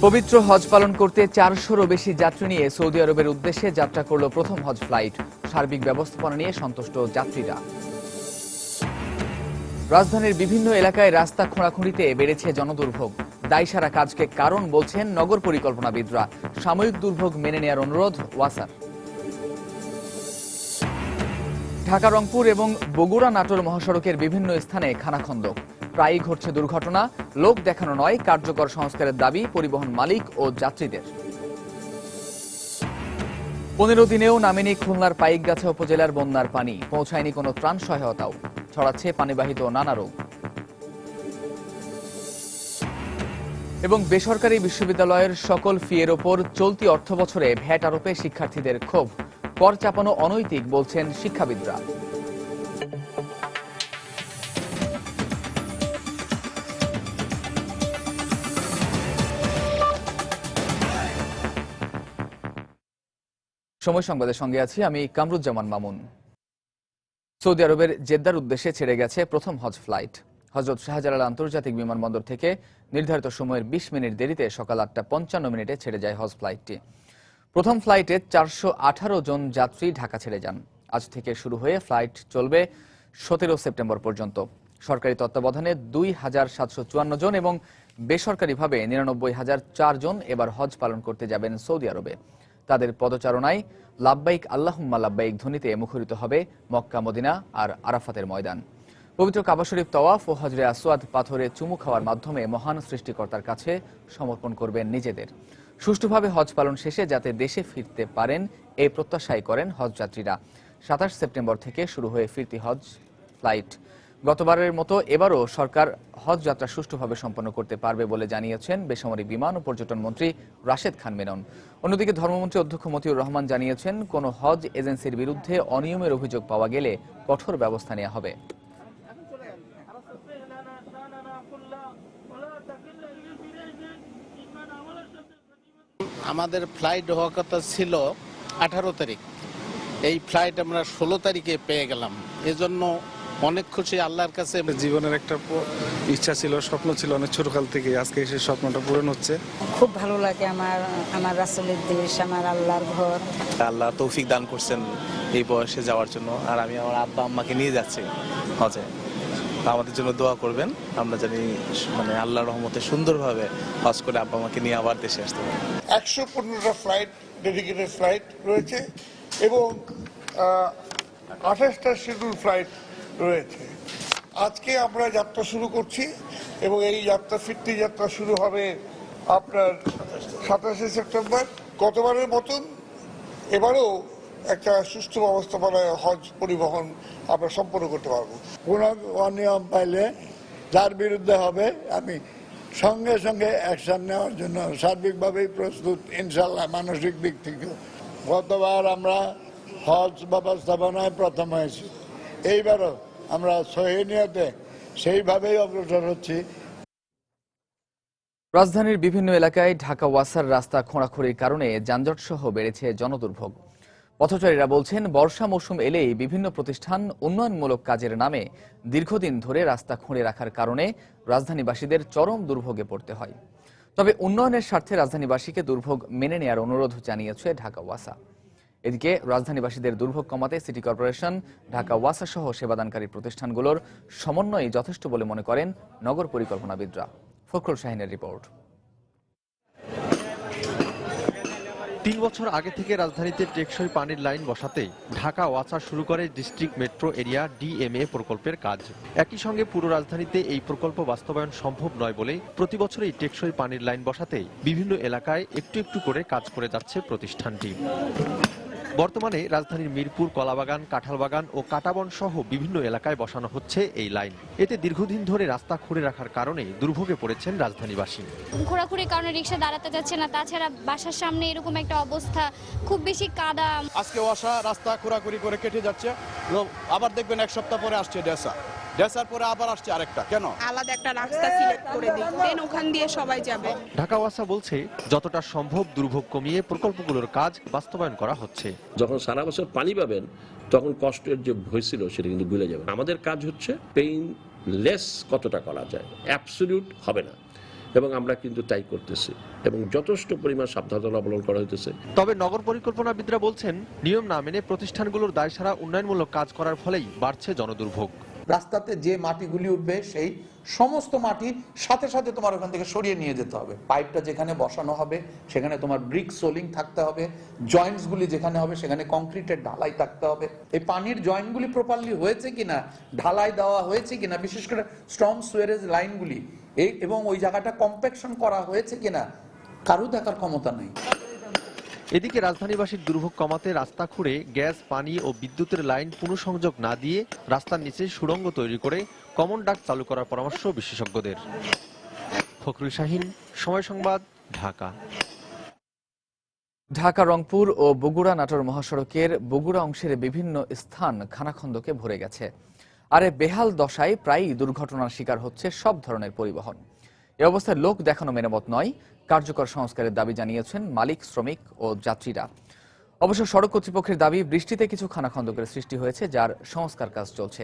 পবিত্র হজ পালন করতে 400-রও বেশি যাত্রী নিয়ে সৌদি আরবের উদ্দেশ্যে যাত্রা করল প্রথম হজ ফ্লাইট। সার্বিক ব্যবস্থাপনা নিয়ে সন্তুষ্ট যাত্রীরা। রাজধানীর বিভিন্ন এলাকায় রাস্তা খোঁড়াখুঁড়িতে বেড়েছে জনদুর্ভোগ। দায়সারা কাজকে কারণ বলছেন নগর পরিকল্পনাবিদরা। সাময়িক দুর্ভোগ মেনে নেওয়ার অনুরোধ ওয়াসার। ঢাকা রংপুর এবং বগুড়া নাটোর মহাসড়কের বিভিন্ন স্থানে খানাখন্দক। প্রায়ই ঘটছে দুর্ঘটনা। লোক দেখানো নয়, কার্যকর সংস্কারের দাবি পরিবহন মালিক ও যাত্রীদের। 15 দিনেও নামেনি খুলনার পাইকগাছা উপজেলার বন্যার পানি। পৌঁছায়নি কোনো ত্রাণ সহায়তাও। ছড়াচ্ছে পানিবাহিত নানা রোগ। এবং বেসরকারি বিশ্ববিদ্যালয়ের সকল ফি-এর ওপর চলতি অর্থবছরে ভ্যাট আরোপে শিক্ষার্থীদের ক্ষোভ। কর চাপানো অনৈতিক বলছেন শিক্ষাবিদরা। সময় সংবাদের সঙ্গে আছি আমি কামরুজ্জামান মামুন। সৌদি আরবের জেদ্দার উদ্দেশ্যে ছেড়ে গেছে প্রথম হজ ফ্লাইট। হযরত শাহজালাল আন্তর্জাতিক বিমানবন্দর থেকে নির্ধারিত সময়ের 20 মিনিট দেরিতে সকাল 8:55 ছেড়ে যায় হজ ফ্লাইটটি। প্রথম ফ্লাইটে 418 জন যাত্রী ঢাকা ছেড়ে যান। আজ থেকে শুরু হয়ে ফ্লাইট চলবে 17 সেপ্টেম্বর পর্যন্ত। সরকারি তত্ত্বাবধানে 2754 জন এবং বেসরকারিভাবে 99,004 জন এবার হজ পালন করতে যাবেন সৌদি আরবে। তাদের পদচারণায় লাব্বাইক আল্লাহুম্মা লাব্বাইক ধ্বনিতে মুখরিত হবে মক্কা, মদিনা আর আরাফাতের ময়দান। পবিত্র কাবা শরীফ তওয়াফ ও হজরে আসওয়াদ পাথরে চুমু খাওয়ার মাধ্যমে মহান সৃষ্টিকর্তার কাছে সমর্পণ করবেন নিজেদের। সুষ্ঠুভাবে হজ পালন শেষে যাতে দেশে ফিরতে পারেন এই প্রত্যাশাই করেন হজযাত্রীরা। 27 সেপ্টেম্বর থেকে শুরু হয়ে ফিরতি হজ ফ্লাইট। গতবারের মতো এবারও সরকার হজ যাত্রা সুষ্ঠুভাবে সম্পন্ন করতে পারবে বলে জানিয়েছেন বেসামরিক বিমান ও পর্যটন মন্ত্রী রাশেদ খান মেনন। অন্যদিকে ধর্মমন্ত্রী অধ্যক্ষ মতিউর রহমান জানিয়েছেন, কোনো হজ এজেন্সির বিরুদ্ধে অনিয়মের অভিযোগ পাওয়া গেলে কঠোর ব্যবস্থা নেওয়া হবে। আমাদের ফ্লাইট হওয়ার কথা ছিল 18 তারিখ। এই ফ্লাইট আমরা 16 তারিখে পেয়ে গেলাম। এজন্য অনেক খুশি আল্লাহর কাছে। জীবনের একটা ইচ্ছা ছিল, স্বপ্ন ছিল অনেক ছোটকাল থেকে। আজকে এসে স্বপ্নটা পূরণ হচ্ছে। খুব ভালো লাগে। আমার রাসূলের দেশ, আমার আল্লাহর ঘর। আল্লাহ তৌফিক দান করছেন এই বয়সে যাওয়ার জন্য। আর আমি আমার আব্বা আম্মাকে নিয়ে যাচ্ছি হজে। আমাদের জন্য দোয়া করবেন, আমরা জানি আল্লাহর রহমতে সুন্দরভাবে হজ করে আব্বা আম্মাকে নিয়ে আবার দেশে আসতে পারি। 115টা ফ্লাইট, ডেডিকেটেড ফ্লাইট রয়েছে এবং 28টা শিডিউল ফ্লাইট রয়েছে। আজকে আমরা যাত্রা শুরু করছি এবং এই ফিরতি যাত্রা শুরু হবে আপনার 27 সেপ্টেম্বর। গতবারের মতন এবারও একটা সুষ্ঠু ব্যবস্থাপনায় হজ পরিবহন আমরা সম্পন্ন করতে পারবো। কোনো অনিয়ম পাইলে যার বিরুদ্ধে হবে আমি সঙ্গে সঙ্গে অ্যাকশন নেওয়ার জন্য সার্বিকভাবেই প্রস্তুত, ইনশাল্লাহ। মানসিক দিক থেকে গতবার আমরা হজ ব্যবস্থাপনায় প্রথম হয়েছি, এইবারও আমরা সহিনিয়তে সেইভাবেই অগ্রসর হচ্ছি। রাজধানীর বিভিন্ন এলাকায় ঢাকা ওয়াসার রাস্তা খোঁড়াখুঁড়ির কারণে যানজট সহ বেড়েছে জনদুর্ভোগ। পথচারীরা বলছেন, বর্ষা মৌসুম এলেই বিভিন্ন প্রতিষ্ঠান উন্নয়নমূলক কাজের নামে দীর্ঘদিন ধরে রাস্তা খুঁড়ে রাখার কারণে রাজধানীবাসীদের চরম দুর্ভোগে পড়তে হয়। তবে উন্নয়নের স্বার্থে রাজধানীবাসীকে দুর্ভোগ মেনে নেওয়ার অনুরোধ জানিয়েছে ঢাকা ওয়াসা। এদিকে রাজধানীবাসীদের দুর্ভোগ কমাতে সিটি কর্পোরেশন, ঢাকা ওয়াসা সহ সেবাদানকারী প্রতিষ্ঠানগুলোর সমন্বয় যথেষ্ট বলে মনে করেন নগর পরিকল্পনাবিদরা। ফখরুল শাহিনের রিপোর্ট। 3 বছর আগে থেকে রাজধানীতে টেকসই পানির লাইন বসাতে ঢাকা ওয়াসা শুরু করে ডিস্ট্রিক্ট মেট্রো এরিয়া DMA প্রকল্পের কাজ। একই সঙ্গে পুরো রাজধানীতে এই প্রকল্প বাস্তবায়ন সম্ভব নয় বলে প্রতি বছর এই টেকসই পানির লাইন বসাতে বিভিন্ন এলাকায় একটু একটু করে কাজ করে যাচ্ছে প্রতিষ্ঠানটি। বর্তমানে রাজধানীর মিরপুর, কলাবাগান, কাঁঠালবাগান ও কাটাবন সহ বিভিন্ন এলাকায় বসানো হচ্ছে এই লাইন। এতে দীর্ঘদিন ধরে রাস্তা খুঁড়ে রাখার কারণে দুর্ভোগে পড়েছেন রাজধানীবাসী। খোঁড়াখুঁড়ির কারণে রিক্সা দাঁড়াতে যাচ্ছে না, তাছাড়া বাসার সামনে এরকম একটা অবস্থা, খুব বেশি কাদা। আজকে ওয়াসা রাস্তা খোঁড়াখুঁড়ি করে কেটে যাচ্ছে, আবার দেখবেন 1 সপ্তাহ পরে আসছে ডেসার পরে আবার আসছে আরেকটা। কেন? আলাদা একটা রাস্তা সিলেক্ট করে দিন, ওখান দিয়ে সবাই যাবে। ঢাকা ওয়াসা বলছে, যতটা সম্ভব দুর্ভোগ কমিয়ে প্রকল্পগুলোর কাজ বাস্তবায়ন করা হচ্ছে। যখন সারা বছর পানি পাবেন তখন কষ্টের যে ভয় ছিল সেটা কিন্তু ভুলে যাবেন। আমাদের কাজ হচ্ছে পেইন লেস কতটা করা যায়, অ্যাবসলিউট হবে না, এবং আমরা কিন্তু তাই করতেছি এবং যথেষ্ট পরিমাণ সাবধানতা অবলম্বন করা হইতেছে। তবে নগর পরিকল্পনাবিদরা বলছেন, নিয়ম না মেনে প্রতিষ্ঠানগুলোর দায়সারা উন্নয়নমূলক কাজ করার ফলেই বাড়ছে জনদুর্ভোগ। রাস্তাতে যে মাটিগুলি উঠবে সেই সমস্ত মাটি সাথে সাথে তোমার ওখান থেকে সরিয়ে নিয়ে যেতে হবে। পাইপটা যেখানে বসানো হবে সেখানে তোমার ব্রিক সোলিং থাকতে হবে, জয়েন্টসগুলি যেখানে হবে সেখানে কংক্রিটের ঢালাই থাকতে হবে। এই পানির জয়েন্টগুলি প্রপারলি হয়েছে কিনা, ঢালাই দেওয়া হয়েছে কিনা, বিশেষ করে স্টর্ম সুয়ারেজ লাইনগুলি এবং ওই জায়গাটা কম্প্যাকশন করা হয়েছে কিনা কারো দেখার ক্ষমতা নেই। এদিকে রাজধানীবাসীর দুর্ভোগ কমাতে রাস্তা খুঁড়ে গ্যাস, পানি ও বিদ্যুতের লাইন পুনঃসংযোগ না দিয়ে রাস্তার নিচে সুড়ঙ্গ তৈরি করে কমন ডাক চালু করার পরামর্শ বিশেষজ্ঞদের। ফখরুল শাহীন, সময় সংবাদ, ঢাকা। ঢাকা রংপুর ও বগুড়া নাটোর মহাসড়কের বগুড়া অংশের বিভিন্ন স্থান খানাখন্দকে ভরে গেছে। আর বেহাল দশায় প্রায়ই দুর্ঘটনার শিকার হচ্ছে সব ধরনের পরিবহন। এ অবস্থায় লোক দেখানো মেরামত নয়, কার্যকর সংস্কারের দাবি জানিয়েছেন মালিক, শ্রমিক ও যাত্রীরা। অবশ্য সড়ক কর্তৃপক্ষের দাবি, বৃষ্টিতে কিছু খানাখন্দকের সৃষ্টি হয়েছে, যার সংস্কার কাজ চলছে।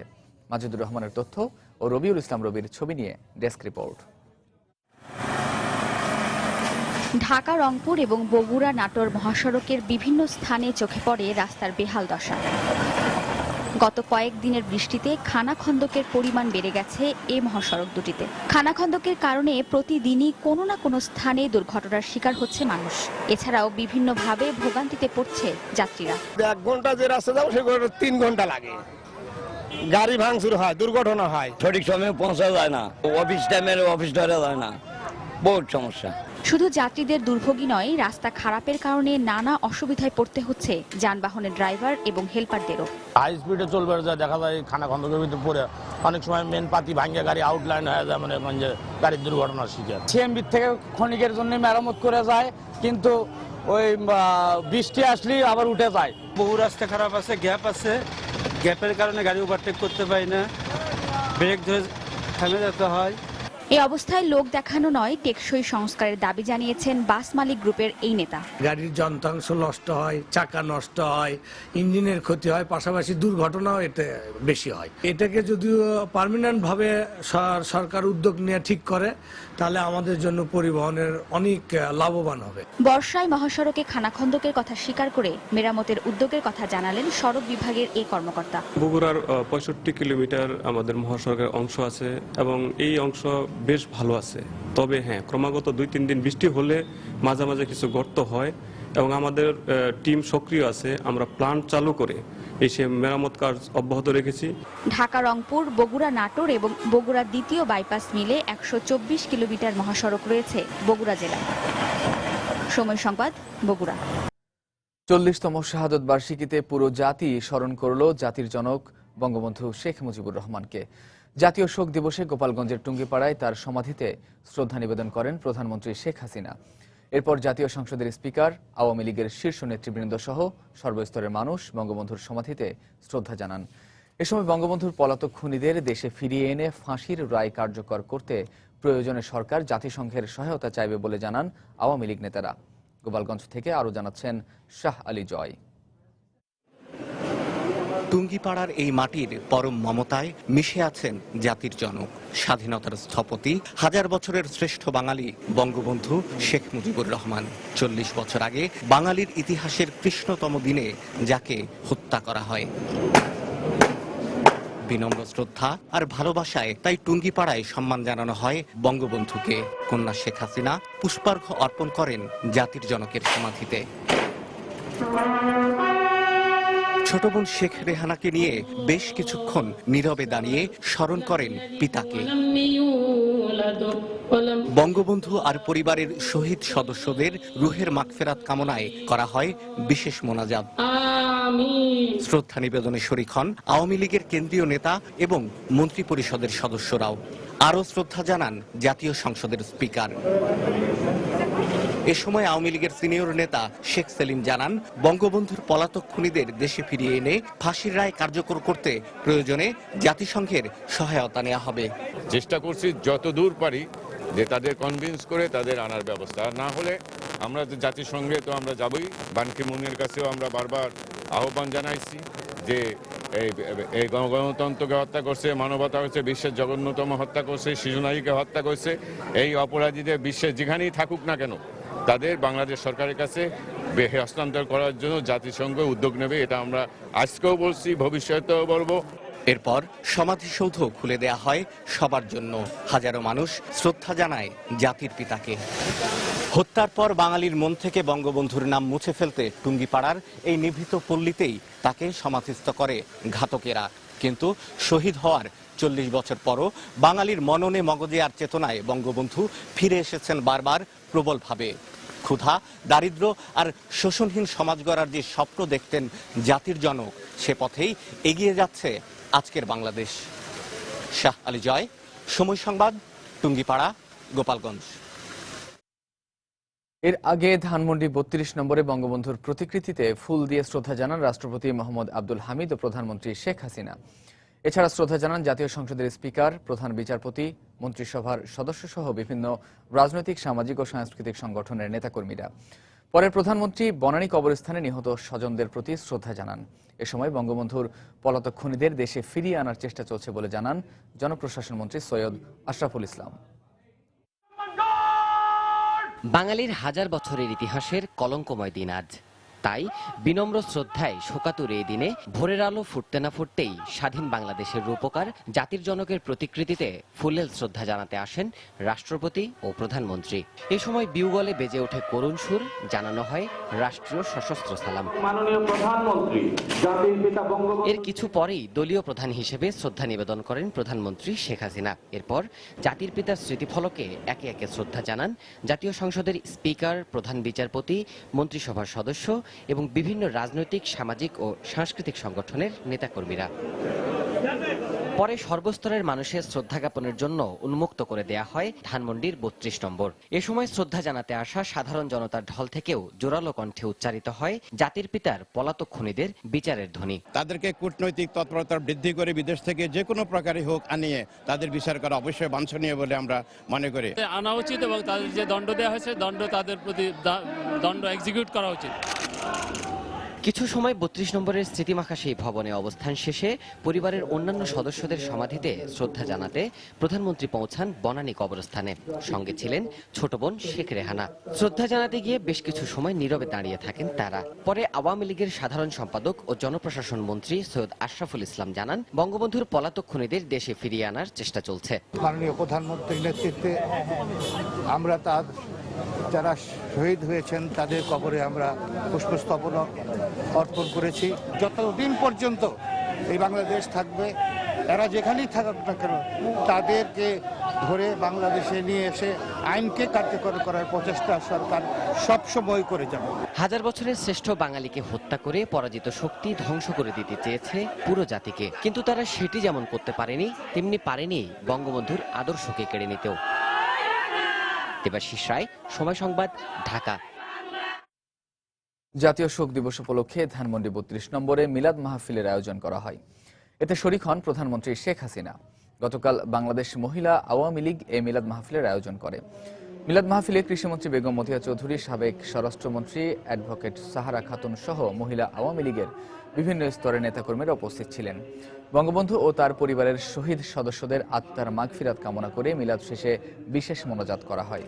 মাজিদুর রহমানের তথ্য ও রবিউল ইসলাম রবির ছবি নিয়ে ডেস্ক রিপোর্ট। ঢাকা রংপুর এবং বগুড়া নাটোর মহাসড়কের বিভিন্ন স্থানে চোখে পড়ে রাস্তার বেহাল দশা। গত কয়েকদিনের বৃষ্টিতে খানাখন্দকের পরিমাণ বেড়ে গেছে এই মহাসড়ক দুটিতে। খানাখন্দকের কারণে প্রতিদিনই কোনো না কোনো স্থানে দুর্ঘটনার শিকার হচ্ছে মানুষ। এছাড়াও বিভিন্নভাবে ভোগান্তিতে পড়ছে যাত্রীরা। 1 ঘন্টা যে রাস্তা যাবো সে 3 ঘন্টা লাগে, গাড়ি ভাঙচুর হয়, দুর্ঘটনা হয়, সঠিক সময়ে পৌঁছা যায় না, অফিস টাইমে অফিস ধরা যায় না, বহুত সমস্যা। শুধু যাত্রীদের দুর্ভোগই নয়, রাস্তা খারাপের কারণে নানা অসুবিধায় পড়তে হচ্ছে যানবাহনের ড্রাইভার এবং হেলপারদেরও। হাই স্পিডে চলবে যা দেখা যায় খানাখন্দকের ভিতরে পড়ে অনেক সময় মেন পাতি ভাঙ্গে গাড়ি আউটলাইন হয়ে যায়, মানে গাড়ির দুর্ঘটনার শিকার। সিএমবি থেকে ক্ষণিকের জন্য মেরামত করে যায়, কিন্তু ওই বৃষ্টি আসলেই আবার উঠে যায়। বহু রাস্তা খারাপ আছে, গ্যাপ আছে, গ্যাপের কারণে গাড়ি ওভারটেক করতে পারি না, ব্রেক ধরে থেমে যেতে হয়। এই অবস্থায় লোক দেখানো নয়, টেকসই সংস্কারের দাবি জানিয়েছেন বাস মালিক গ্রুপের এই নেতা। গাড়ির যন্ত্রাংশ নষ্ট হয়, চাকা নষ্ট হয়, ইঞ্জিনের ক্ষতি হয়, পাশাপাশি দুর্ঘটনাও এতে বেশি হয়। এটাকে যদিও পার্মানেন্ট ভাবে সরকার উদ্যোগ নিয়ে ঠিক করে, তাহলে আমাদের জন্য পরিবহনের অনেক লাভবান হবে। বর্ষায় মহাসড়কে খানাখন্দকের কথা স্বীকার করে মেরামতের উদ্যোগের কথা জানালেন সড়ক বিভাগের এই কর্মকর্তা। বগুড়ার 65 কিলোমিটার আমাদের মহাসড়কের অংশ আছে এবং এই অংশ বেশ ভালো আছে। তবে হ্যাঁ, ক্রমাগত 2-3 দিন বৃষ্টি হলে মাঝে মাঝে কিছু গর্ত হয় এবং আমাদের টিম সক্রিয় আছে। আমরা প্ল্যান্ট চালু করে এই সে মেরামত কাজ অব্যাহত রেখেছি। ঢাকা রংপুর, বগুড়া নাটোর এবং বগুড়া দ্বিতীয় বাইপাস মিলে 124 কিলোমিটার মহাসড়ক রয়েছে বগুড়া জেলায়। সময় সংবাদ, বগুড়া। 40তম শাহাদত বার্ষিকীতে পুরো জাতি স্মরণ করল জাতির জনক বঙ্গবন্ধু শেখ মুজিবুর রহমানকে। জাতীয় শোক দিবসে গোপালগঞ্জের টুঙ্গিপাড়ায় তার সমাধিতে শ্রদ্ধা নিবেদন করেন প্রধানমন্ত্রী শেখ হাসিনা। এরপর জাতীয় সংসদের স্পিকার, আওয়ামী লীগের শীর্ষ নেতৃবৃন্দ সহ সর্বস্তরের মানুষ বঙ্গবন্ধুর সমাধিতে শ্রদ্ধা জানান। এ সময় বঙ্গবন্ধুর পলাতক খুনিদের দেশে ফিরিয়ে এনে ফাঁসির রায় কার্যকর করতে প্রয়োজনে সরকার জাতিসংঘের সহায়তা চাইবে বলে জানান আওয়ামী লীগ নেতারা। গোপালগঞ্জ থেকে আরও জানাচ্ছেন শাহ আলী জয়। টুঙ্গিপাড়ার এই মাটির পরম মমতায় মিশে আছেন জাতির জনক, স্বাধীনতার স্থপতি, 1000 বছরের শ্রেষ্ঠ বাঙালি বঙ্গবন্ধু শেখ মুজিবুর রহমান। 40 বছর আগে বাঙালির ইতিহাসের কৃষ্ণতম দিনে যাকে হত্যা করা হয়। বিনম্র শ্রদ্ধা আর ভালোবাসায় তাই টুঙ্গিপাড়ায় সম্মান জানানো হয় বঙ্গবন্ধুকে। কন্যা শেখ হাসিনা পুষ্পার্ঘ্য অর্পণ করেন জাতির জনকের সমাধিতে। ছোট বোন শেখ রেহানাকে নিয়ে বেশ কিছুক্ষণ নীরবে দাঁড়িয়ে স্মরণ করেন পিতাকে। বঙ্গবন্ধু আর পরিবারের শহীদ সদস্যদের রুহের মাগফিরাত কামনায় করা হয় বিশেষ মোনাজাত। শ্রদ্ধা নিবেদনে শরীক হন আওয়ামী লীগের কেন্দ্রীয় নেতা এবং মন্ত্রী পরিষদের সদস্যরাও। আরও শ্রদ্ধা জানান জাতীয় সংসদের স্পিকার। এ সময় আওয়ামী লীগের সিনিয়র নেতা শেখ সেলিম জানান, বঙ্গবন্ধুর পলাতক খুনিদের দেশে ফিরিয়ে এনে ফাঁসির রায় কার্যকর করতে প্রয়োজনে জাতিসংঘের সহায়তা নেওয়া হবে। চেষ্টা করছি যত দূর পারি যে তাদের কনভিন্স করে তাদের আনার ব্যবস্থা। না হলে আমরা জাতিসংঘে তো আমরা যাবই। বান কি মুনের কাছেও আমরা বারবার আহ্বান জানাইছি যে এই গণতন্ত্রকে হত্যা করছে, মানবতা হচ্ছে বিশ্বের জঘন্যতম হত্যা করছে, শিশু নারীকে হত্যা করছে। এই অপরাধীদের বিশ্বের যেখানেই থাকুক না কেন তাদের বাংলাদেশ সরকারের কাছে হস্তান্তর করার জন্য জাতিসংঘ উদ্যোগ নেবে। এটা আমরা আজকেও বলছি, ভবিষ্যতেও বলবো। এরপর সমাধিসৌধ খুলে দেয়া হয় সবার জন্য। হাজারো মানুষ শ্রদ্ধা জানায় জাতির পিতাকে। হত্যার পর বাঙালির মন থেকে বঙ্গবন্ধুর নাম মুছে ফেলতে টুঙ্গিপাড়ার এই নিভৃত পল্লীতেই তাকে সমাধিস্থ করে ঘাতকেরা। কিন্তু শহীদ হওয়ার 40 বছর পরও বাঙালির মননে মগজে আর চেতনায় বঙ্গবন্ধু ফিরে এসেছেন বারবার প্রবলভাবে। ক্ষুধা, দারিদ্র্য আর শোষণহীন সমাজ গড়ার যে স্বপ্ন দেখতেন জাতির জনক, সে পথেই এগিয়ে যাচ্ছে আজকের বাংলাদেশ। শাহ আলী জয়, সময় সংবাদ, টুঙ্গিপাড়া, গোপালগঞ্জ। এর আগে ধানমন্ডি 32 নম্বরে বঙ্গবন্ধুর প্রতিকৃতিতে ফুল দিয়ে শ্রদ্ধা জানান রাষ্ট্রপতি মোহাম্মদ আব্দুল হামিদ ও প্রধানমন্ত্রী শেখ হাসিনা। এছাড়া শ্রদ্ধা জানান জাতীয় সংসদের স্পিকার, প্রধান বিচারপতি, মন্ত্রিসভার সদস্য সহ বিভিন্ন রাজনৈতিক, সামাজিক ও সাংস্কৃতিক সংগঠনের নেতাকর্মীরা। পরে প্রধানমন্ত্রী বনানী কবরস্থানে নিহত স্বজনদের প্রতি শ্রদ্ধা জানান। এ সময় বঙ্গবন্ধুর পলাতক খুনিদের দেশে ফিরিয়ে আনার চেষ্টা চলছে বলে জানান জনপ্রশাসন মন্ত্রী সৈয়দ আশরাফুল ইসলাম। বাঙালির হাজার বছরের ইতিহাসের কলঙ্কময় দিন আজ। তাই বিনম্র শ্রদ্ধায় শোকাতুর এই দিনে ভোরের আলো ফুটতে না ফুটতেই স্বাধীন বাংলাদেশের রূপকার জাতির জনকের প্রতিকৃতিতে ফুলেল শ্রদ্ধা জানাতে আসেন রাষ্ট্রপতি ও প্রধানমন্ত্রী। এ সময় বিউগলে বেজে ওঠে করুণ সুর, জানানো হয় রাষ্ট্রীয় সশস্ত্র সালাম। মাননীয় প্রধানমন্ত্রী, জাতির পিতা বঙ্গবন্ধু। এর কিছু পরেই দলীয় প্রধান হিসেবে শ্রদ্ধা নিবেদন করেন প্রধানমন্ত্রী শেখ হাসিনা। এরপর জাতির পিতার স্মৃতিফলকে একে একে শ্রদ্ধা জানান জাতীয় সংসদের স্পিকার, প্রধান বিচারপতি, মন্ত্রিসভার সদস্য এবং বিভিন্ন রাজনৈতিক, সামাজিক ও সাংস্কৃতিক সংগঠনের নেতাকর্মীরা। পরে সর্বস্তরের মানুষের শ্রদ্ধা জ্ঞাপনের জন্য উন্মুক্ত করে দেয়া হয় ধানমন্ডির 32 নম্বর। এ সময় শ্রদ্ধা জানাতে আসা সাধারণ জনতার ঢল থেকেও জোরালো কণ্ঠে উচ্চারিত হয় জাতির পিতার পলাতক খুনিদের বিচারের ধ্বনি। তাদেরকে কূটনৈতিক তৎপরতা বৃদ্ধি করে বিদেশ থেকে যে কোনো প্রকারই হোক আনিয়ে তাদের বিচার করা অবশ্যই বাঞ্ছনীয় বলে আমরা মনে করি। আনা উচিত এবং তাদের যে দণ্ড দেওয়া হয়েছে তাদের প্রতি দণ্ড এক্সিকিউট করা উচিত। কিছু সময় 32 নম্বরের স্মৃতিমাখা সেই ভবনে অবস্থান শেষে পরিবারের অন্যান্য সদস্যদের সমাধিতে শ্রদ্ধা জানাতে প্রধানমন্ত্রী পৌঁছান বনানী কবরস্থানে। সঙ্গে ছিলেন ছোট বোন শেখ রেহানা। শ্রদ্ধা জানাতে গিয়ে বেশ কিছু সময় নীরবে দাঁড়িয়ে থাকেন তারা। পরে আওয়ামী লীগের সাধারণ সম্পাদক ও জনপ্রশাসন মন্ত্রী সৈয়দ আশরাফুল ইসলাম জানান বঙ্গবন্ধুর পলাতক খুনিদের দেশে ফিরিয়ে আনার চেষ্টা চলছে। মাননীয় প্রধানমন্ত্রীর নেতৃত্বে আমরা তার যারা শহীদ হয়েছেন তাদের কবরে আমরা পুষ্পস্তবক অর্পণ করেছি। যতদিন পর্যন্ত এই বাংলাদেশ থাকবে, এরা যেখানেই থাকুক না কেন, তাদেরকে ধরে বাংলাদেশে নিয়ে এসে আইনকে কার্যকর করার প্রচেষ্টা সরকার সবসময় করে যাবে। হাজার বছরের শ্রেষ্ঠ বাঙালিকে হত্যা করে পরাজিত শক্তি ধ্বংস করে দিতে চেয়েছে পুরো জাতিকে, কিন্তু তারা সেটি যেমন করতে পারেনি, তেমনি পারেনি বঙ্গবন্ধুর আদর্শকে কেড়ে নিতেও। দেবাশিস রায়, সময় সংবাদ, ঢাকা। জাতীয় শোক দিবস উপলক্ষে ধানমন্ডি 32 নম্বরে মিলাদ মাহফিলের আয়োজন করা হয়। এতে শরীক হন প্রধানমন্ত্রী শেখ হাসিনা। গতকাল বাংলাদেশ মহিলা আওয়ামী লীগ এই মিলাদ মাহফিলের আয়োজন করে। মিলাদ মাহফিলে কৃষিমন্ত্রী বেগম মতিয়া চৌধুরী, সাবেক স্বরাষ্ট্রমন্ত্রী অ্যাডভোকেট সাহারা খাতুন সহ মহিলা আওয়ামী লীগের বিভিন্ন স্তরের নেতাকর্মীরা উপস্থিত ছিলেন। বঙ্গবন্ধু ও তার পরিবারের শহীদ সদস্যদের আত্মার মাগফিরাত কামনা করে মিলাদ শেষে বিশেষ মোনাজাত করা হয়।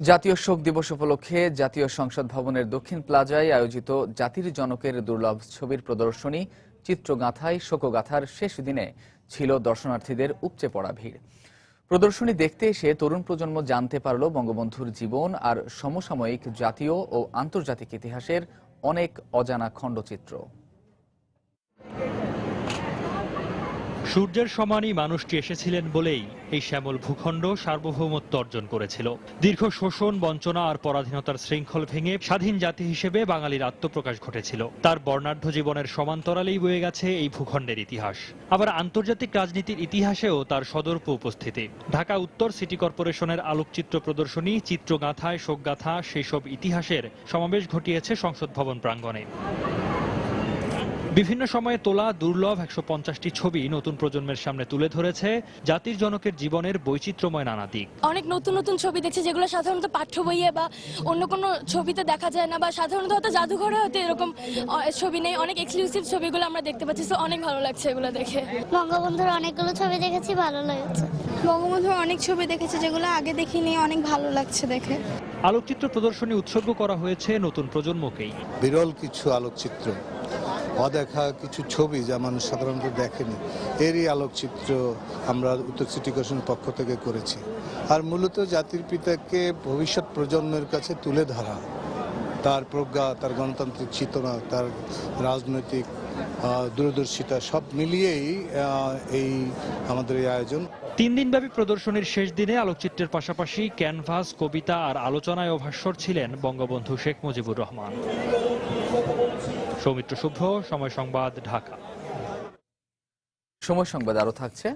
জাতীয় শোক দিবস উপলক্ষে জাতীয় সংসদ ভবনের দক্ষিণ প্লাজায় আয়োজিত জাতির জনকের দুর্লভ ছবির প্রদর্শনী চিত্রগাথায় শোকগাথার শেষ দিনে ছিল দর্শনার্থীদের উপচে পড়া ভিড়। প্রদর্শনী দেখতে এসে তরুণ প্রজন্ম জানতে পারল বঙ্গবন্ধুর জীবন আর সমসাময়িক জাতীয় ও আন্তর্জাতিক ইতিহাসের অনেক অজানা খণ্ডচিত্র। সূর্যের সমানই মানুষটি এসেছিলেন বলেই এই শ্যামল ভূখণ্ড সার্বভৌমত্ব অর্জন করেছিল। দীর্ঘ শোষণ, বঞ্চনা আর পরাধীনতার শৃঙ্খল ভেঙে স্বাধীন জাতি হিসেবে বাঙালির আত্মপ্রকাশ ঘটেছিল। তার বর্ণাঢ্য জীবনের সমান্তরালেই বয়ে গেছে এই ভূখণ্ডের ইতিহাস। আবার আন্তর্জাতিক রাজনীতির ইতিহাসেও তার সদর্প উপস্থিতি। ঢাকা উত্তর সিটি কর্পোরেশনের আলোকচিত্র প্রদর্শনী চিত্রগাথায় শোকগাথা সেই সব ইতিহাসের সমাবেশ ঘটিয়েছে সংসদ ভবন প্রাঙ্গণে। বিভিন্ন সময়ে তোলা দুর্লভ 150টি ছবি নতুন প্রজন্মের সামনে তুলে ধরেছে জাতির জনকের জীবনের বৈচিত্র্যময় নানা দিক। অনেক নতুন নতুন ছবি দেখছি যেগুলো সাধারণত পাঠ্য বইয়ে বা অন্য কোনো ছবিতে দেখা যায় না, বা সাধারণত হয়তো জাদুঘরে হয়তো এরকম ছবি নেই। অনেক এক্সক্লুসিভ ছবিগুলো আমরা দেখতে পাচ্ছি, তো অনেক ভালো লাগছে এগুলো দেখে। বঙ্গবন্ধুর অনেকগুলো ছবি দেখেছি, ভালো লেগেছে। বঙ্গবন্ধুর অনেক ছবি দেখেছি যেগুলো আগে দেখিনি, অনেক ভালো লাগছে দেখে। আলোকচিত্র প্রদর্শনী উৎসর্গ করা হয়েছে নতুন প্রজন্মকেই। বিরল কিছু আলোকচিত্র, অদেখা কিছু ছবি যা মানুষ সাধারণত দেখেনি, এরই আলোকচিত্র আমরা উত্তর সিটি কর্পোরেশন পক্ষ থেকে করেছি। আর মূলত জাতির পিতাকে ভবিষ্যৎ প্রজন্মের কাছে তুলে ধরা, তার প্রজ্ঞা, তার গণতান্ত্রিক চেতনা, তার রাজনৈতিক দূরদর্শিতা সব মিলিয়েই এই আমাদের এই আয়োজন। 3 দিনব্যাপী প্রদর্শনীর শেষ দিনে আলোকচিত্রের পাশাপাশি ক্যানভাস, কবিতা আর আলোচনায় ও ভাস্বর ছিলেন বঙ্গবন্ধু শেখ মুজিবুর রহমান। সৌমিত্র শুভ্র, সময় সংবাদ, ঢাকা। সময় সংবাদ আরো থাকছে।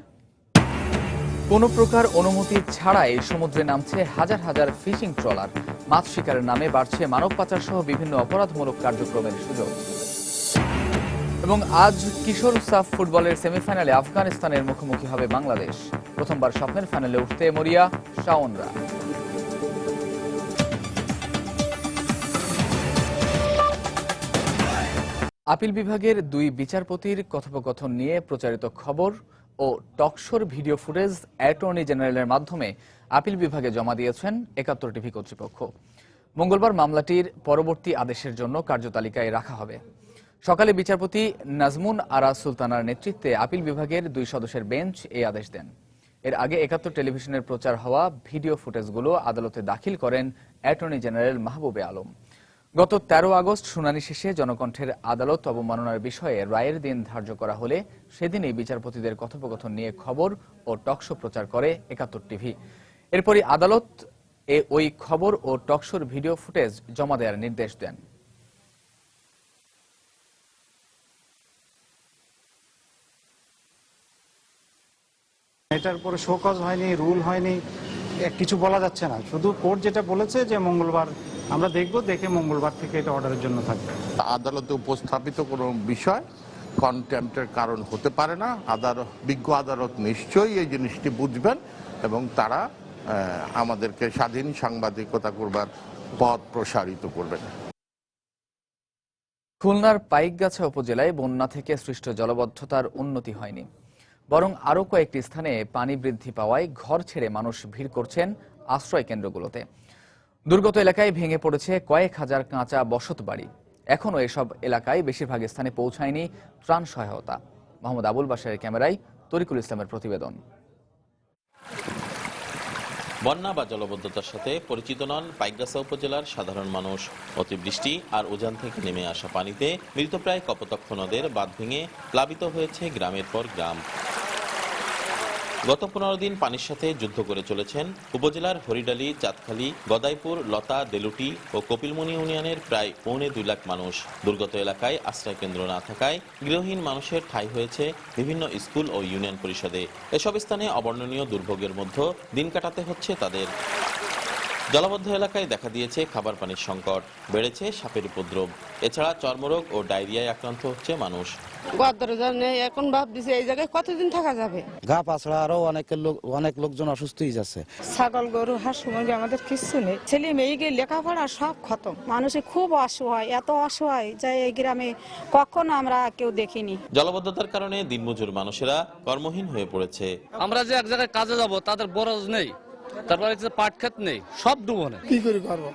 কোনো প্রকার অনুমতি ছাড়াই সমুদ্রে নামছে হাজার হাজার ফিশিং ট্রলার। মাছ শিকারের নামে বাড়ছে মানব পাচার সহ বিভিন্ন অপরাধমূলক কার্যক্রমের সুযোগ। এবং আজ কিশোর সাফ ফুটবলের সেমিফাইনালে আফগানিস্তানের মুখোমুখি হবে বাংলাদেশ। প্রথমবার স্বপ্নের ফাইনালে উঠতে মরিয়া শাওনরা। আপিল বিভাগের 2 বিচারপতির কথোপকথন নিয়ে প্রচারিত খবর ও টকশোর ভিডিও ফুটেজ অ্যাটর্নি জেনারেলের মাধ্যমে আপিল বিভাগে জমা দিয়েছেন 71 টিভি কর্তৃপক্ষ। মঙ্গলবার মামলাটির পরবর্তী আদেশের জন্য কার্যতালিকায় রাখা হবে। সকালে বিচারপতি নাজমুন আরা সুলতানার নেতৃত্বে আপিল বিভাগের 2 সদস্যের বেঞ্চ এই আদেশ দেন। এর আগে 71 টেলিভিশনের প্রচার হওয়া ভিডিও ফুটেজগুলো আদালতে দাখিল করেন অ্যাটর্নি জেনারেল মাহবুবে আলম। গত 13 আগস্ট শুনানি শেষে জনকণ্ঠের আদালত অবমাননার বিষয়ে রায়ের দিন ধার্য করা হলে সেদিনই বিচারপতিদের কথোপকথন নিয়ে খবর ও টকশো প্রচার করে 71 টিভি। এরপরই আদালত ওই খবর ও টকশোর ভিডিও ফুটেজ জমা দেওয়ার নির্দেশ দেন। এটার পরে শোকজ হয়নি, রুল হয়নি, কিছু বলা যাচ্ছে না। শুধু কোর্ট যেটা বলেছে যে মঙ্গলবার আমরা দেখব, দেখে মঙ্গলবার থেকে এটা অর্ডারের জন্য থাকবে। আদালতে উপস্থাপিত কোনো বিষয় কন্টেম্পটের কারণ হতে পারে না। বিজ্ঞ আদালত নিশ্চয়ই এই জিনিসটি বুঝবেন এবং তারা আমাদেরকে স্বাধীন সাংবাদিকতা করবার পথ প্রসারিত করবেন। খুলনার পাইকগাছা উপজেলায় বন্যা থেকে সৃষ্ট জলবদ্ধতার উন্নতি হয়নি, বরং আরও কয়েকটি স্থানে পানি বৃদ্ধি পাওয়ায় ঘর ছেড়ে মানুষ ভিড় করছেন আশ্রয় কেন্দ্রগুলোতে। দুর্গত এলাকায় ভেঙে পড়েছে কয়েক হাজার কাঁচা বসত বাড়ি। এখনও এসব এলাকায় বেশিরভাগ স্থানে পৌঁছায়নি ত্রাণ সহায়তা। মোহাম্মদ আবুল বাশারের ক্যামেরায় তরিকুল ইসলামের প্রতিবেদন। বন্যা বা জলবদ্ধতার সাথে পরিচিত নন পাইকগাছা উপজেলার সাধারণ মানুষ। অতিবৃষ্টি আর উজান থেকে নেমে আসা পানিতে মৃতপ্রায় কপোতাক্ষ নদের বাঁধ ভেঙে প্লাবিত হয়েছে গ্রামের পর গ্রাম। গত 15 দিন পানির সাথে যুদ্ধ করে চলেছেন উপজেলার হরিডালি, চাঁদখালী, গদাইপুর, লতা, দেলুটি ও কপিলমুনি ইউনিয়নের প্রায় 2.25 লাখ মানুষ। দুর্গত এলাকায় আশ্রয় কেন্দ্র না থাকায় গৃহহীন মানুষের ঠাঁই হয়েছে বিভিন্ন স্কুল ও ইউনিয়ন পরিষদে। এসব স্থানে অবর্ণনীয় দুর্ভোগের মধ্যে দিন কাটাতে হচ্ছে তাদের। জলবদ্ধ এলাকায় দেখা দিয়েছে খাবার পানির সংকট, বেড়েছে সাপের উপদ্রব। এছাড়া চর্মরোগ ও ডায়রিয়ায় আক্রান্ত হচ্ছে মানুষ। এখন ভাবতেছি এই জায়গায় কতদিন থাকা যাবে। গা পাছড়া আরো অনেক লোকজন অসুস্থ হয়ে যাচ্ছে। ছাগল, গরু, হাঁস মুরগি আমাদের কিছু নেই। ছেলে মেয়েকে লেখাপড়া সব খতম। মানুষের খুব অসহায়, এত অসহায় যে এই গ্রামে কখনো আমরা কেউ দেখিনি। জলবদ্ধতার কারণে দিনমজুর মানুষেরা কর্মহীন হয়ে পড়েছে। আমরা যে এক জায়গায় কাজে যাব তাদের বরজ নেই, তারপরে পাট ক্ষেত নেই, সব ডুবো নেই। কি করে করবো,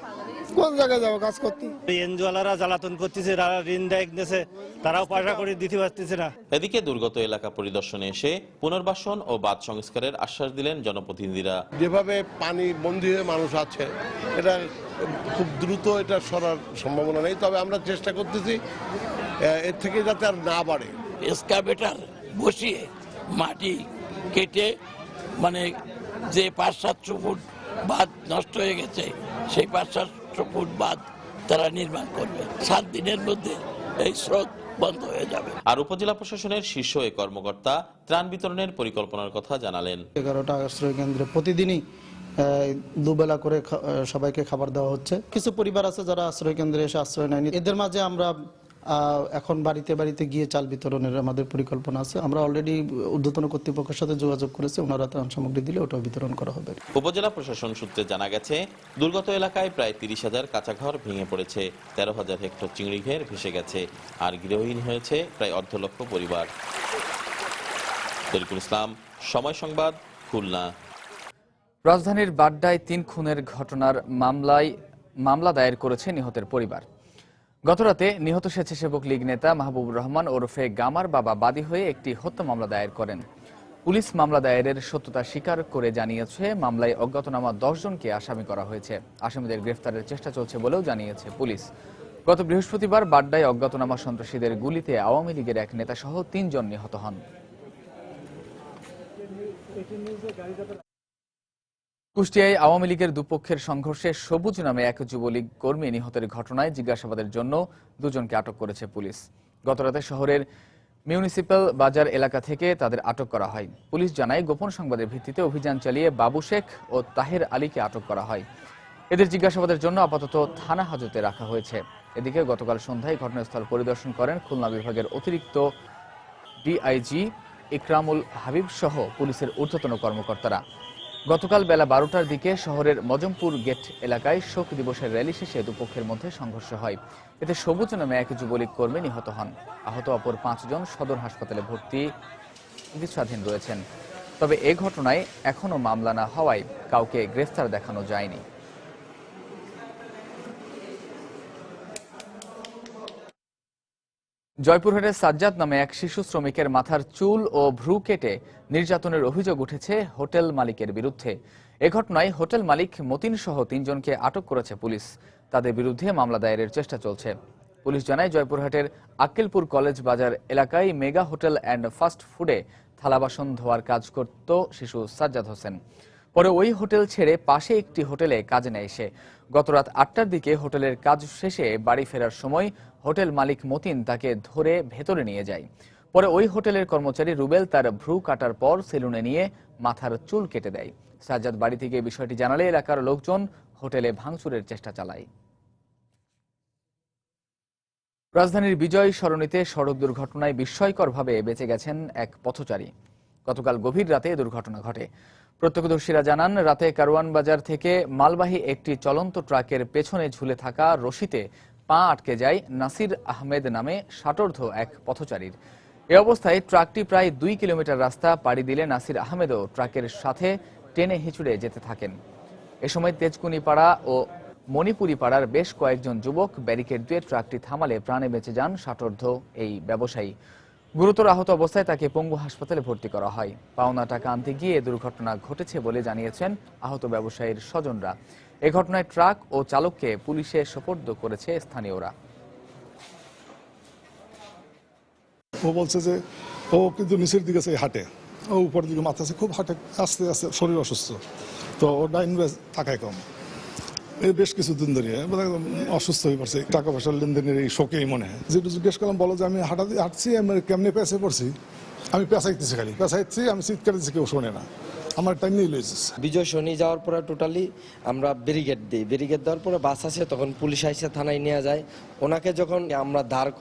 কোন জায়গায় যাবো কাজ করতে? এনজিওলারা জ্বালাতন করতেছে, ঋণ দিতেছে, তারাও পয়সা করে দিতে পারতেছে না। এদিকে দুর্গত এলাকা পরিদর্শনে এসে পুনর্বাসন ও বাঁধ সংস্কারের আশ্বাস দিলেন জনপ্রতিনিধিরা। যেভাবে পানি বন্দী হয়ে মানুষ আছে, এটা খুব দ্রুত এটা সরার সম্ভাবনা নেই। তবে আমরা চেষ্টা করতেছি এর থেকে যাতে আর না বাড়ে। এক্সকাভেটর বসিয়ে মাটি কেটে মানে যে 500-700 ফুট বাঁধ নষ্ট হয়ে গেছে সেই 500-700 ফুট বাঁধ তারা নির্মাণ করবে। 7 দিনের মধ্যে এই স্রোত বন্ধ হয়ে যাবে। আর উপজেলা প্রশাসনের শীর্ষ এই কর্মকর্তা ত্রাণ বিতরণের পরিকল্পনার কথা জানালেন। 11টা আশ্রয় কেন্দ্রে প্রতিদিনই দুবেলা করে সবাইকে খাবার দেওয়া হচ্ছে। কিছু পরিবার আছে যারা আশ্রয় কেন্দ্রে এসে আশ্রয় নেয়নি, এদের মাঝে আমরা এখন বাড়িতে বাড়িতে গিয়ে চাল বিতরণের আমাদের পরিকল্পনা আছে। আমরা অলরেডি ঊর্ধ্বতন কর্তৃপক্ষের সাথে যোগাযোগ করেছি, ওনারা ত্রাণ সামগ্রী দিলে ওটাও বিতরণ করা হবে। উপজেলা প্রশাসন সূত্রে জানা গেছে, দুর্গত এলাকায় প্রায় 30,000 কাঁচা ঘর ভেঙে পড়েছে, 13,000 হেক্টর চিংড়ি ঘের ভেসে গেছে, আর গৃহহীন হয়েছে প্রায় 1,50,000 পরিবার। তরিকুল ইসলাম, সময় সংবাদ, খুলনা। রাজধানীর বাড্ডায় 3 খুনের ঘটনার মামলা দায়ের করেছে নিহতের পরিবার। গতরাতে নিহত স্বেচ্ছাসেবক লীগ নেতা মাহবুবুর রহমান ওরফে গামার বাবা বাদী হয়ে একটি হত্যা মামলা দায়ের করেন। পুলিশ মামলা দায়েরের সত্যতা স্বীকার করে জানিয়েছে, মামলায় অজ্ঞাতনামা 10 জনকে আসামি করা হয়েছে। আসামিদের গ্রেফতারের চেষ্টা চলছে বলেও জানিয়েছে পুলিশ। গত বৃহস্পতিবার বাড্ডায় অজ্ঞাতনামা সন্ত্রাসীদের গুলিতে আওয়ামী লীগের এক নেতা সহ 3 জন নিহত হন। কুষ্টিয়ায় আওয়ামী লীগের দুপক্ষের সংঘর্ষে সবুজ নামে এক যুবলীগ কর্মী নিহতের ঘটনায় জিজ্ঞাসাবাদের জন্য 2 জনকে আটক করেছে পুলিশ। গতরাতে শহরের মিউনিসিপ্যাল বাজার এলাকা থেকে তাদের আটক করা হয়। পুলিশ জানায়, গোপন সংবাদের ভিত্তিতে অভিযান চালিয়ে বাবু শেখ ও তাহের আলীকে আটক করা হয়। এদের জিজ্ঞাসাবাদের জন্য আপাতত থানা হাজতে রাখা হয়েছে। এদিকে গতকাল সন্ধ্যায় ঘটনাস্থল পরিদর্শন করেন খুলনা বিভাগের অতিরিক্ত ডিআইজি ইকরামুল হাবিব সহ পুলিশের ঊর্ধ্বতন কর্মকর্তারা। গতকাল বেলা 12টার দিকে শহরের মজমপুর গেট এলাকায় শোক দিবসের র্যালি শেষে দুপক্ষের মধ্যে সংঘর্ষ হয়। এতে সবুজ নামে এক যুবলীগ কর্মী নিহত হন। আহত অপর 5 জন সদর হাসপাতালে ভর্তি চিকিৎসাধীন রয়েছেন। তবে এ ঘটনায় এখনও মামলা না হওয়ায় কাউকে গ্রেফতার দেখানো যায়নি। জয়পুরহাটের সাজ্জাদ নামে এক শিশু শ্রমিকের মাথার চুল ও ভ্রু কেটে নির্যাতনের অভিযোগ উঠেছে হোটেল মালিকের বিরুদ্ধে। এ ঘটনায় হোটেল মালিক মতিন সহ 3 জনকে আটক করেছে পুলিশ। তাদের বিরুদ্ধে মামলা দায়েরের চেষ্টা চলছে। পুলিশ জানায়, জয়পুরহাটের আক্কেলপুর কলেজ বাজার এলাকায় মেগা হোটেল অ্যান্ড ফাস্ট ফুডে থালা বাসন ধোয়ার কাজ করত শিশু সাজ্জাদ হোসেন। পরে ওই হোটেল ছেড়ে পাশে একটি হোটেলে কাজে নেয় সে। গতরাত 8টার দিকে হোটেলের কাজ শেষে বাড়ি ফেরার সময় হোটেল মালিক মতিন তাকে ধরে ভেতরে নিয়ে যায়। পরে ওই হোটেলের কর্মচারী রুবেল তার ভ্রু কাটার পর সেলুনে নিয়ে মাথার চুল কেটে দেয়। সাজ্জাদ বাড়ি থেকে বিষয়টি জানালে এলাকার লোকজন হোটেলে ভাঙচুরের চেষ্টা চালায়। রাজধানীর বিজয় সরণিতে সড়ক দুর্ঘটনায় বিস্ময়করভাবে বেঁচে গেছেন এক পথচারী। গতকাল গভীর রাতে দুর্ঘটনা ঘটে। প্রত্যক্ষদর্শীরা জানান, রাতে কারওয়ান বাজার থেকে মালবাহী একটি চলন্ত ট্রাকের পেছনে ঝুলে থাকা রশিতে পা আটকে যায় নাসির আহমেদ নামে ষাটোর্ধ্ব এক পথচারীর। এ অবস্থায় ট্রাকটি প্রায় 2 কিলোমিটার রাস্তা পাড়ি দিলে নাসির আহমেদও ট্রাকের সাথে টেনে হিঁচড়ে যেতে থাকেন। এ সময় তেজকুনি পাড়া ও মণিপুরি পাড়ার বেশ কয়েকজন যুবক ব্যারিকেড দিয়ে ট্রাকটি থামালে প্রাণে বেঁচে যান ষাটোর্ধ্ব এই ব্যবসায়ী। গুরুতর আহত অবস্থায় তাকে পঙ্গু হাসপাতালে ভর্তি করা হয়। পাওনা টাকা আনতে গিয়ে দুর্ঘটনা ঘটেছে বলে জানিয়েছেন আহত ব্যবসায়ীর স্বজনরা। এ ঘটনায় ট্রাক ও চালককে পুলিশে সোপর্দ করেছে স্থানীয়রা। ও বলছে যে ও কিন্তু নিচের দিকে হাঁটে, ও উপরের দিকে মাথা আছে, খুব হাঁটে, আস্তে আস্তে, শরীর অসুস্থ, তো ওর ডাইন টাকায় কম। এই বেশ কিছুদিন ধরে অসুস্থ হয়ে পড়ছে, টাকা পয়সার লেনদেনের এই শোকেই মনে হয়। যেটা জিজ্ঞেস করলাম, বলো যে আমি হাঁটছি, আমি কেমনে পেঁচে পড়ছি, আমি পেঁচাইতেছি, খালি পেঁচাইছি, আমি চিৎকার দিচ্ছি, কেউ শোনে না, আমার টাইম নিয়ে লইছে। বিজয় শনি যাওয়ার পরে টোটালি আমরা ব্যারিকেড দিই, ব্যারিকেড দেওয়ার পরে বাস আসে, তখন পুলিশ আইসে থানায় নিয়ে যায়। ওনাকে যখন আমরা দাঁড়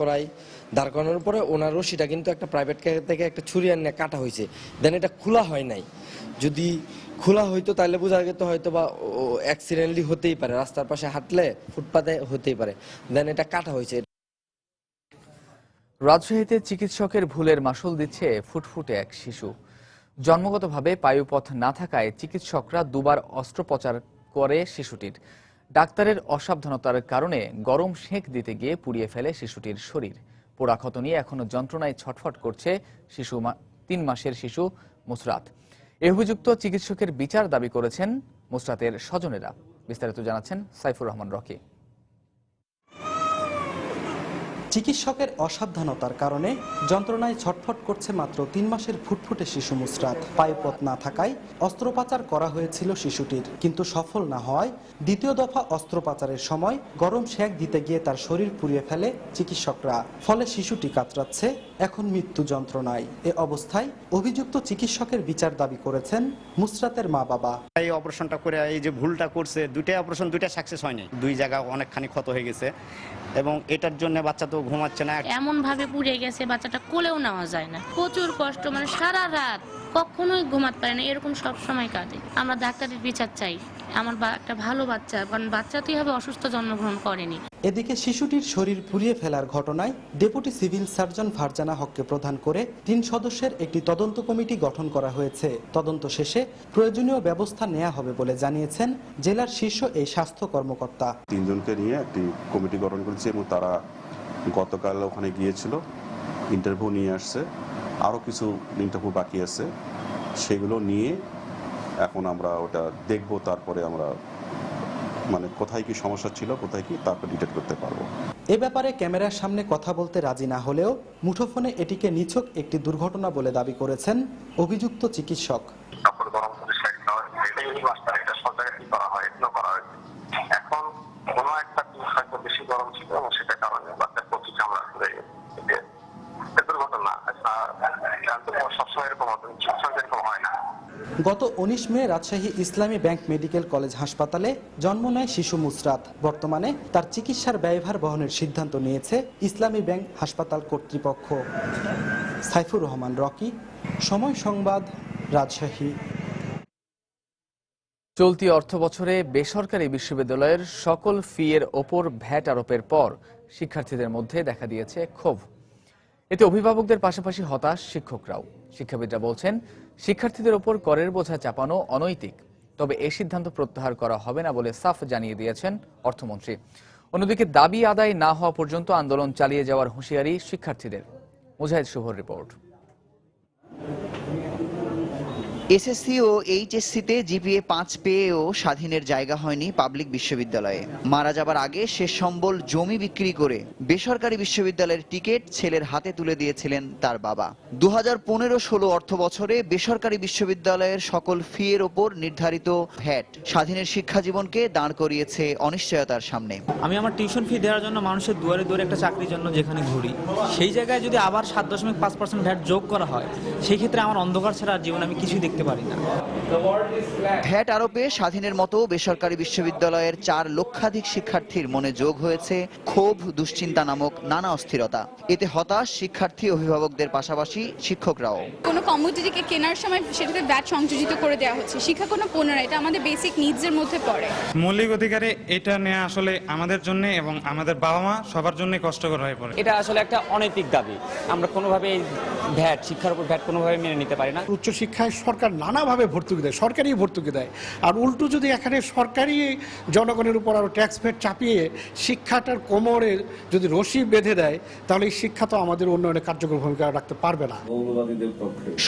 করানোর পরে ওনার রশিটা কিন্তু একটা প্রাইভেট থেকে একটা ছুরি আনিয়ে কাটা হয়েছে। দেন এটা খোলা হয় নাই, যদি খোলা হইতো তাহলে বোঝা যেত হয়তো বা অ্যাক্সিডেন্টলি হতেই পারে, রাস্তার পাশে হাঁটলে ফুটপাতে হতেই পারে। দেন এটা কাটা হয়েছে। রাজশাহীতে চিকিৎসকের ভুলের মাসুল দিচ্ছে ফুটফুটে এক শিশু। জন্মগতভাবে পায়ুপথ না থাকায় চিকিৎসকরা 2 বার অস্ত্রোপচার করে শিশুটির। ডাক্তারের অসাবধানতার কারণে গরম সেঁক দিতে গিয়ে পুড়িয়ে ফেলে শিশুটির শরীর। পোড়া ক্ষত নিয়ে এখনো যন্ত্রণায় ছটফট করছে 3 মাসের শিশু মুসরাত। এ অভিযুক্ত চিকিৎসকের বিচার দাবি করেছেন মুসরাতের স্বজনেরা। বিস্তারিত জানাচ্ছেন সাইফুর রহমান রকি। চিকিৎসকের অসাবধানতার কারণে যন্ত্রণায় ছটফট করছে মাত্র 3 মাসের ফুটফুটে শিশু মুসরাত। পায়ুপথ না থাকায় অস্ত্রোপচার করা হয়েছিল শিশুটির, কিন্তু সফল না হওয়ায় দ্বিতীয় দফা অস্ত্রোপচারের সময় গরম সেঁক দিতে গিয়ে তার শরীর পুড়িয়ে ফেলে চিকিৎসকরা। ফলে শিশুটি কাতরাচ্ছে এখন মৃত্যু যন্ত্রণায়। এ অবস্থায় অভিযুক্ত চিকিৎসকের বিচার দাবি করেছেন মুসরাতের মা বাবা। এই অপারেশনটা করে এই যে ভুলটা করছে, 2টা অপারেশন 2টা সাকসেস হয়নি, 2 জায়গা অনেকখানি ক্ষত হয়ে গেছে, এবং এটার জন্য বাচ্চা তো ঘুমাচ্ছে না। এমন ভাবে পুড়ে গেছে বাচ্চাটা কোলেও নেওয়া যায় না, প্রচুর কষ্ট, মানে সারা রাত কখনোই ঘুমাতে পারে না, এরকম সব সময় কাটে। আমরা ডাক্তারের বিচার চাই, আমার একটা ভালো বাচ্চা, কারণ বাচ্চা তো এভাবে অসুস্থ জন্মগ্রহণ করেনি। এদিকে শিশুটির শরীর পুড়িয়ে ফেলার ঘটনায় ডেপুটি সিভিল সার্জন ফারজানা হককে প্রধান করে 3 সদস্যের একটি তদন্ত কমিটি গঠন করা হয়েছে। তদন্ত শেষে প্রয়োজনীয় ব্যবস্থা নেওয়া হবে বলে জানিয়েছেন জেলার শীর্ষ এই স্বাস্থ্য কর্মকর্তা। 3 জনকে নিয়ে একটি কমিটি গঠন করেছে এবং তারা গতকাল ওখানে গিয়েছিল, ইন্টারভিউ নিয়ে আসছে, আরও কিছু ইন্টারভিউ বাকি আছে, সেগুলো নিয়ে এখন আমরা ওটা দেখব, তারপরে আমরা মানে কোথায় কি সমস্যা ছিল, কোথায় কি, তারপর ডিটেক্ট করতে পারবো। এ ব্যাপারে ক্যামেরার সামনে কথা বলতে রাজি না হলেও মুঠোফোনে এটিকে নিছক একটি দুর্ঘটনা বলে দাবি করেছেন অভিযুক্ত চিকিৎসক। এখন কোনো একটা হয়তো বেশি গরম ছিল এবং সেটার কারণে বাচ্চার প্রতি চামড়া ঘুরে গেছে, দুর্ঘটনা। সবসময় এরকম এরকম হয় না। গত 19 মে রাজশাহী ইসলামী ব্যাংক মেডিকেল কলেজ হাসপাতালে জন্ম নেয় শিশু মুসরাত। বর্তমানে তার চিকিৎসার ব্যয়ভার বহনের সিদ্ধান্ত নিয়েছে ইসলামী ব্যাংক হাসপাতাল কর্তৃপক্ষ। সাইফুর রহমান রকি, সময় সংবাদ, রাজশাহী। চলতি অর্থবছরে বেসরকারি বিশ্ববিদ্যালয়ের সকল ফি এর ওপর ভ্যাট আরোপের পর শিক্ষার্থীদের মধ্যে দেখা দিয়েছে ক্ষোভ। এতে অভিভাবকদের পাশাপাশি হতাশ শিক্ষকরাও। শিক্ষাবিদরা বলছেন, শিক্ষার্থীদের ওপর করের বোঝা চাপানো অনৈতিক, তবে এই সিদ্ধান্ত প্রত্যাহার করা হবে না বলে সাফ জানিয়ে দিয়েছেন অর্থমন্ত্রী। অন্যদিকে দাবি আদায় না হওয়া পর্যন্ত আন্দোলন চালিয়ে যাওয়ার হুঁশিয়ারি শিক্ষার্থীদের। মুজাহিদ শুভর রিপোর্ট। এসএসসি ও এইচএসসিতে জিপিএ 5 পেয়েও স্বাধীনের জায়গা হয়নি পাবলিক বিশ্ববিদ্যালয়ে। মারা যাবার আগে শেষ সম্বল জমি বিক্রি করে বেসরকারি বিশ্ববিদ্যালয়ের টিকিট ছেলের হাতে তুলে দিয়েছিলেন তার বাবা। 2015-16 অর্থ বছরে বেসরকারি বিশ্ববিদ্যালয়ের সকল ফি এর ওপর নির্ধারিত ভ্যাট স্বাধীনের শিক্ষা জীবনকে দাঁড় করিয়েছে অনিশ্চয়তার সামনে। আমি আমার টিউশন ফি দেওয়ার জন্য মানুষের দুয়ারে দুয়ারে একটা চাকরির জন্য যেখানে ঘুরি, সেই জায়গায় যদি আবার 7.5% ভ্যাট যোগ করা হয়, সেই ক্ষেত্রে আমার অন্ধকার ছাড়া জীবন আমি কিছুই দেখতে পারি না। ভ্যাট আরোপে স্বাধীনের মতো বেসরকারি বিশ্ববিদ্যালয়ের 4 লক্ষাধিক শিক্ষার্থীর মনে যোগ হয়েছে ক্ষোভ, দুশ্চিন্তা নামক নানা অস্থিরতা। এতে হতাশ শিক্ষার্থী, অভিভাবকদের পাশাপাশি শিক্ষকরাও। কোনো কমোডিটিকে কেনার সময় সেটাতে ভ্যাট সংযোজিত করে দেওয়া হচ্ছে। শিক্ষা কোনো পণ্য না, এটা আমাদের বেসিক নিডসের মধ্যে পড়ে। মৌলিক অধিকারে এটা নেওয়া আসলে আমাদের জন্য এবং আমাদের বাবা মা সবার জন্য কষ্টকর হয়ে পড়ে। এটা আসলে একটা অনৈতিক দাবি। আমরা কোনোভাবে ভ্যাট, শিক্ষার উপর ভ্যাট কোনোভাবে মেনে নিতে পারি না। উচ্চশিক্ষায় সরকার নানাভাবে ভর্তুকি দেয়, সরকারি ভর্তুকি দেয়, আর উল্টো যদি এখানে সরকারি জনগণের উপর আরো ট্যাক্স ফেট চাপিয়ে শিক্ষাটার কোমরে যদি রশি বেঁধে দেয়, তাহলে এই শিক্ষা তো আমাদের উন্নয়নে কার্যকর ভূমিকা রাখতে পারবে না।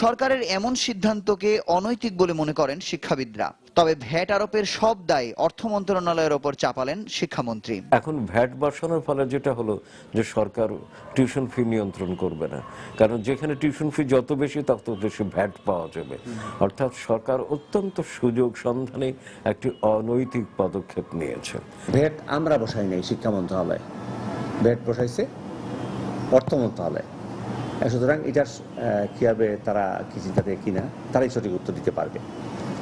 সরকারের এমন সিদ্ধান্তকে অনৈতিক বলে মনে করেন শিক্ষাবিদরা। তবে ভ্যাট আরোপের সব দায় অর্থ মন্ত্রণালয়ের ওপর চাপালেন শিক্ষামন্ত্রী। এখন ভ্যাট বসানোর ফলে যেটা হলো যে সরকার টিউশন ফি নিয়ন্ত্রণ করবে না, কারণ যেখানে টিউশন ফি যত বেশি তত বেশি ভ্যাট পাওয়া যাবে। অর্থাৎ সরকার অত্যন্ত সুযোগ সন্ধানে একটি অনৈতিক পদক্ষেপ নিয়েছে। ভ্যাট আমরা বসাই নাই শিক্ষা মন্ত্রণালয়, ভ্যাট বসাইছে অর্থ মন্ত্রণালয়। সুতরাং এটার কিভাবে তারা কি চিন্তা থেকে কিনা তারাই সঠিক উত্তর দিতে পারবে।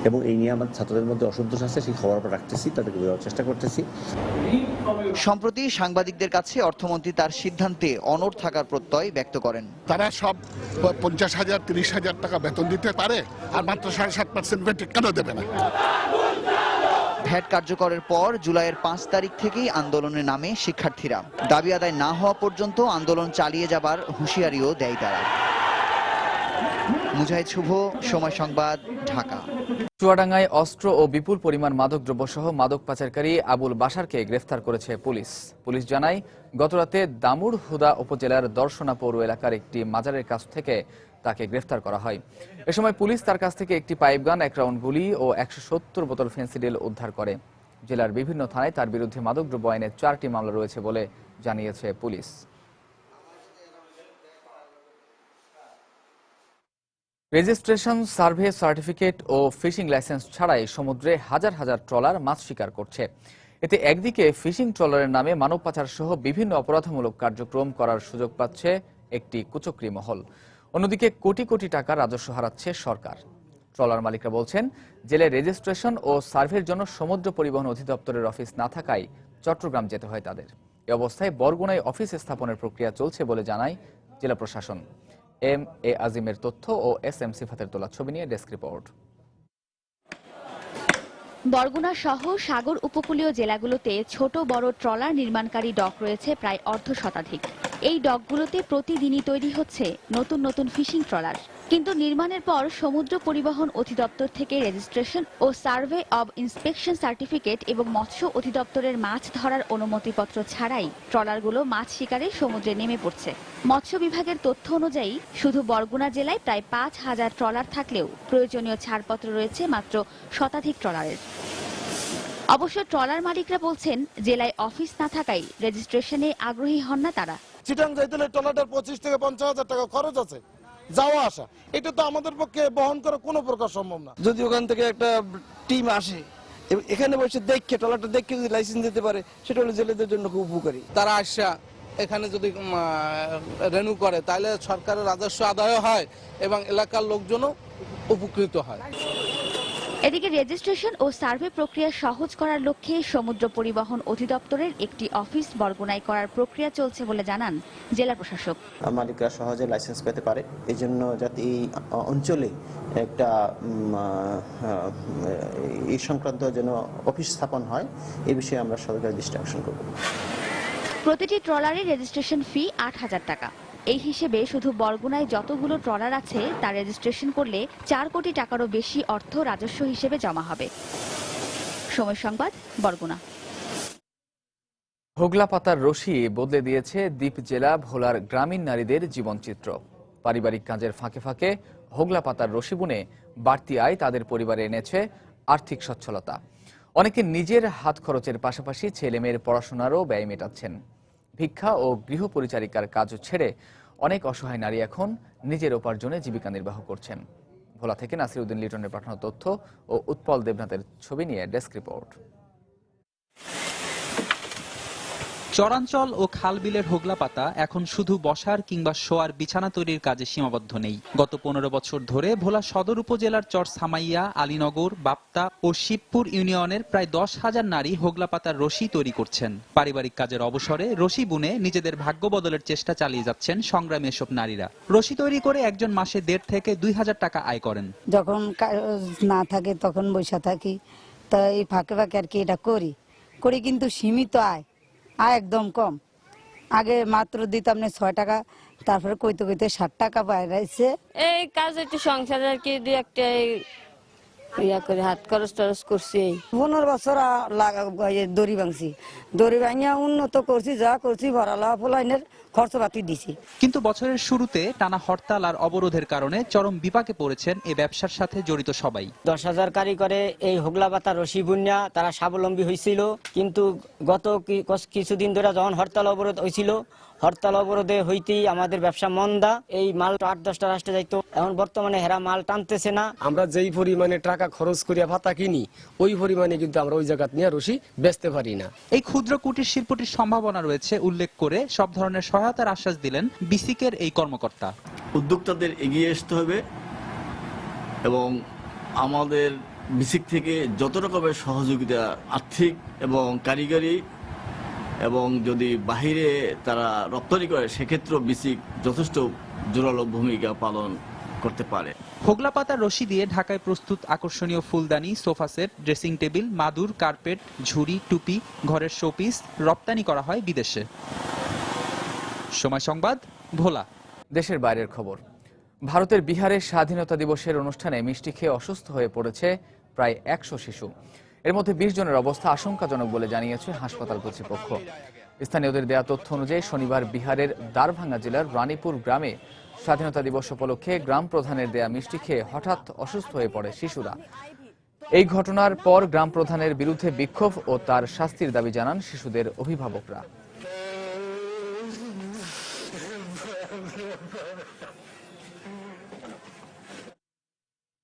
এবং এই নিয়ে আমার ছাত্রদের মধ্যে অসন্তোষ আছে, সেই খবর আমরা রাখতেছি, তাদেরকে বোঝার চেষ্টা করতেছি। সম্প্রতি সাংবাদিকদের কাছে অর্থমন্ত্রী তার সিদ্ধান্তে অনড় থাকার প্রত্যয় ব্যক্ত করেন। তারা সব 50,000 30,000 টাকা বেতন দিতে পারে, আর মাত্র 7.5% ভ্যাট কেন দেবে না? ভ্যাট কার্যকরের পর জুলাইয়ের 5 তারিখ থেকেই আন্দোলনে নামে শিক্ষার্থীরা। দাবি আদায় না হওয়া পর্যন্ত আন্দোলন চালিয়ে যাবার হুঁশিয়ারিও দেয় তারা। মুজাহিদ শুভ, সময় সংবাদ, ঢাকা। চুয়াডাঙ্গায় অস্ত্র ও বিপুল পরিমাণ মাদকদ্রব্য সহ মাদক পাচারকারী আবুল বাশারকে গ্রেফতার করেছে পুলিশ। পুলিশ জানায়, গতরাতে দামুড় হুদা উপজেলার দর্শনা পৌর এলাকার একটি মাজারের কাছ থেকে তাকে গ্রেফতার করা হয়। এ সময় পুলিশ তার কাছ থেকে একটি পাইপগান, 1 রাউন্ড গুলি ও 170 বোতল ফেন্সিডিল উদ্ধার করে। জেলার বিভিন্ন থানায় তার বিরুদ্ধে মাদকদ্রব্য আইনে 4টি মামলা রয়েছে বলে জানিয়েছে পুলিশ। রেজিস্ট্রেশন, সার্ভে সার্টিফিকেট ও ফিশিং লাইসেন্স ছাড়াই সমুদ্রে হাজার হাজার ট্রলার মাছ শিকার করছে। এতে একদিকে ফিশিং ট্রলারের নামে মানব পাচার সহ বিভিন্ন অপরাধমূলক কার্যক্রম করার সুযোগ পাচ্ছে একটি কুচক্রী মহল, অন্যদিকে কোটি কোটি টাকা রাজস্ব হারাচ্ছে সরকার। ট্রলার মালিকরা বলছেন, জেলায় রেজিস্ট্রেশন ও সার্ভের জন্য সমুদ্র পরিবহন অধিদপ্তরের অফিস না থাকায় চট্টগ্রাম যেতে হয় তাদের। এ অবস্থায় বরগুনায় অফিস স্থাপনের প্রক্রিয়া চলছে বলে জানায় জেলা প্রশাসন। এম এ আজিমের তথ্য ও এস এম সিফাতের তোলা ছবি নিয়ে ডেস্ক রিপোর্ট। বরগুনা সহ সাগর উপকূলীয় জেলাগুলোতে ছোট বড় ট্রলার নির্মাণকারী ডক রয়েছে প্রায় অর্ধ শতাধিক। এই ডকগুলোতে প্রতিদিনই তৈরি হচ্ছে নতুন নতুন ফিশিং ট্রলার। কিন্তু নির্মাণের পর সমুদ্র পরিবহন অধিদপ্তর থেকে রেজিস্ট্রেশন ও সার্ভে অব ইন্সপেকশন সার্টিফিকেট এবং মৎস্য অধিদপ্তরের মাছ ধরার অনুমতিপত্র ছাড়াই ট্রলারগুলো মাছ শিকারে সমুদ্রে নেমে পড়ছে। মৎস্য বিভাগের তথ্য অনুযায়ী শুধু বরগুনা জেলায় প্রায় ৫,০০০ ট্রলার থাকলেও প্রয়োজনীয় ছাড়পত্র রয়েছে মাত্র শতাধিক ট্রলারের। অবশ্য ট্রলার মালিকরা বলছেন জেলায় অফিস না থাকায় রেজিস্ট্রেশনে আগ্রহী হন না তারা। চিটাং যাইতে হলে ট্রলারটার 25 থেকে 50,000 টাকা খরচ আছে যাওয়া আসা, এটা তো আমাদের পক্ষে বহন করা কোনো প্রকার সম্ভব না। যদি ওখান থেকে একটা টিম আসে এখানে বসে দেখে ট্রলারটা দেখে যদি লাইসেন্স দিতে পারে সেটা হলো জেলেদের জন্য খুব উপকারী। তারা আসা এখানে যদি রেনু করে তাহলে সরকারের রাজস্ব আদায় হয় এবং এলাকার লোকজনও উপকৃত হয়। এদিকে রেজিস্ট্রেশন ও সার্ভে প্রক্রিয়া সহজ করার লক্ষ্যে সমুদ্র পরিবহন অধিদপ্তরের একটি অফিস বরগুনায় করার প্রক্রিয়া চলছে বলে জানান জেলা প্রশাসক। মালিকরা সহজে লাইসেন্স পেতে পারে, এই জন্য যাতে এই অঞ্চলে একটা এই সংক্রান্ত যেন অফিস স্থাপন হয় এই বিষয়ে আমরা সরকারের দৃষ্টি আকর্ষণ করব। প্রতিটি ট্রলারের রেজিস্ট্রেশন ফি ৮,০০০ টাকা। এই হিসেবে শুধু বরগুনায় যতগুলো ট্রলার আছে তা রেজিস্ট্রেশন করলে ৪ কোটি টাকারও বেশি অর্থ রাজস্ব হিসেবে জমা হবে। সময় সংবাদ, বরগুনা। হোগলা পাতার রশি বদলে দিয়েছে দ্বীপ জেলা ভোলার গ্রামীণ নারীদের জীবনচিত্র। পারিবারিক কাজের ফাঁকে ফাঁকে হোগলা পাতার রশি বুনে বাড়তি আয় তাদের পরিবারে এনেছে আর্থিক সচ্ছলতা। অনেকে নিজের হাত খরচের পাশাপাশি ছেলেমেয়ের পড়াশোনারও ব্যয় মেটাচ্ছেন। ভিক্ষা ও গৃহ পরিচারিকার কাজ ছেড়ে অনেক অসহায় নারী এখন নিজের উপার্জনে জীবিকা নির্বাহ করছেন। ভোলা থেকে নাসির উদ্দিন লিটনের পাঠানো তথ্য ও উৎপল দেবনাথের ছবি নিয়ে ডেস্ক রিপোর্ট। চরাঞ্চল ও খালবিলের হোগলা পাতা এখন শুধু বসার কিংবা শোয়ার বিছানা তৈরির কাজে সীমাবদ্ধ নেই। গত ১৫ বছর ধরে ভোলা সদর উপজেলার চর সামাইয়া, আলীনগর, বাপ্তা ও শিবপুর ইউনিয়নের প্রায় ১০,০০০ নারী হোগলা পাতার রশি তৈরি করছেন। পারিবারিক কাজের অবসরে রশি বুনে নিজেদের ভাগ্য বদলের চেষ্টা চালিয়ে যাচ্ছেন সংগ্রামী এসব নারীরা। রশি তৈরি করে একজন মাসে ১.৫ থেকে ২,০০০ টাকা আয় করেন। যখন না থাকে তখন বসে থাকি, তো এই ফাঁকে ফাঁকে আর কি এটা করি কিন্তু সীমিত আয় একদম কম। আগে মাত্র দিতাম ৬ টাকা, তারপরে কইতে কইতে ৬০ টাকা বাইরেছে। এই কাজ একটু সংসার আর কি দুই একটা ইয়া করে হাত খরচ টরচ করছি। ১৫ বছর দড়ি ভাঙছি, দড়ি ভাঙিয়া উন্নত করছি, যা করছি ভরালা ফলাইনের খরচপাতি দিছি। কিন্তু বছরের শুরুতে টানা হরতাল আর অবরোধের কারণে চরম বিপাকে পড়েছেন এই ব্যবসার সাথে জড়িত সবাই। ১০,০০০ কারিগরে এই হোগলা পাতা রশি বুনিয়া তারা স্বাবলম্বী হয়েছিল, কিন্তু গত কিছুদিন ধরে যখন হরতাল অবরোধ হয়েছিল, হরতাল অবরোধে হইতেই আমাদের ব্যবসা মন্দা। এই মাল ৮-১০টা রাষ্ট্রে যাইতো, এখন বর্তমানে হেরা মাল টানতেছে না। আমরা যেই পরিমাণে টাকা খরচ করিয়া পাতা কিনি ওই পরিমাণে কিন্তু আমরা ওই জায়গা নিয়ে রশি বেচতে পারি না। এই ক্ষুদ্র কুটির শিল্পটির সম্ভাবনা রয়েছে উল্লেখ করে সব ধরনের সহায়তার আশ্বাস দিলেন বিসিকের এই কর্মকর্তা। উদ্যোক্তাদের এগিয়ে আসতে হবে এবং আমাদের বিসিক থেকে যত রকমের সহযোগিতা আর্থিক এবং কারিগরি এবং যদি বাহিরে তারা রপ্তানি করে সেক্ষেত্রেও বিসিক যথেষ্ট জোরালো ভূমিকা পালন করতে পারে। হোগলা পাতার রশি দিয়ে ঢাকায় প্রস্তুত আকর্ষণীয় ফুলদানি, সোফা সেট, ড্রেসিং টেবিল, মাদুর, কার্পেট, ঝুড়ি, টুপি, ঘরের শোপিস রপ্তানি করা হয় বিদেশে। সময় সংবাদ, ভোলা। দেশের বাইরের খবর। ভারতের বিহারের স্বাধীনতা দিবসের অনুষ্ঠানে মিষ্টি খেয়ে অসুস্থ হয়ে পড়েছে প্রায় ১০০ শিশু। এর মধ্যে ২০ জনের অবস্থা আশঙ্কাজনক বলে জানিয়েছে হাসপাতাল কর্তৃপক্ষ। স্থানীয়দের দেয়া তথ্য অনুযায়ী শনিবার বিহারের দারভাঙ্গা জেলার রানীপুর গ্রামে স্বাধীনতা দিবস উপলক্ষে গ্রাম প্রধানের দেয়া মিষ্টি খেয়ে হঠাৎ অসুস্থ হয়ে পড়ে শিশুরা। এই ঘটনার পর গ্রাম প্রধানের বিরুদ্ধে বিক্ষোভ ও তার শাস্তির দাবি জানান শিশুদের অভিভাবকরা।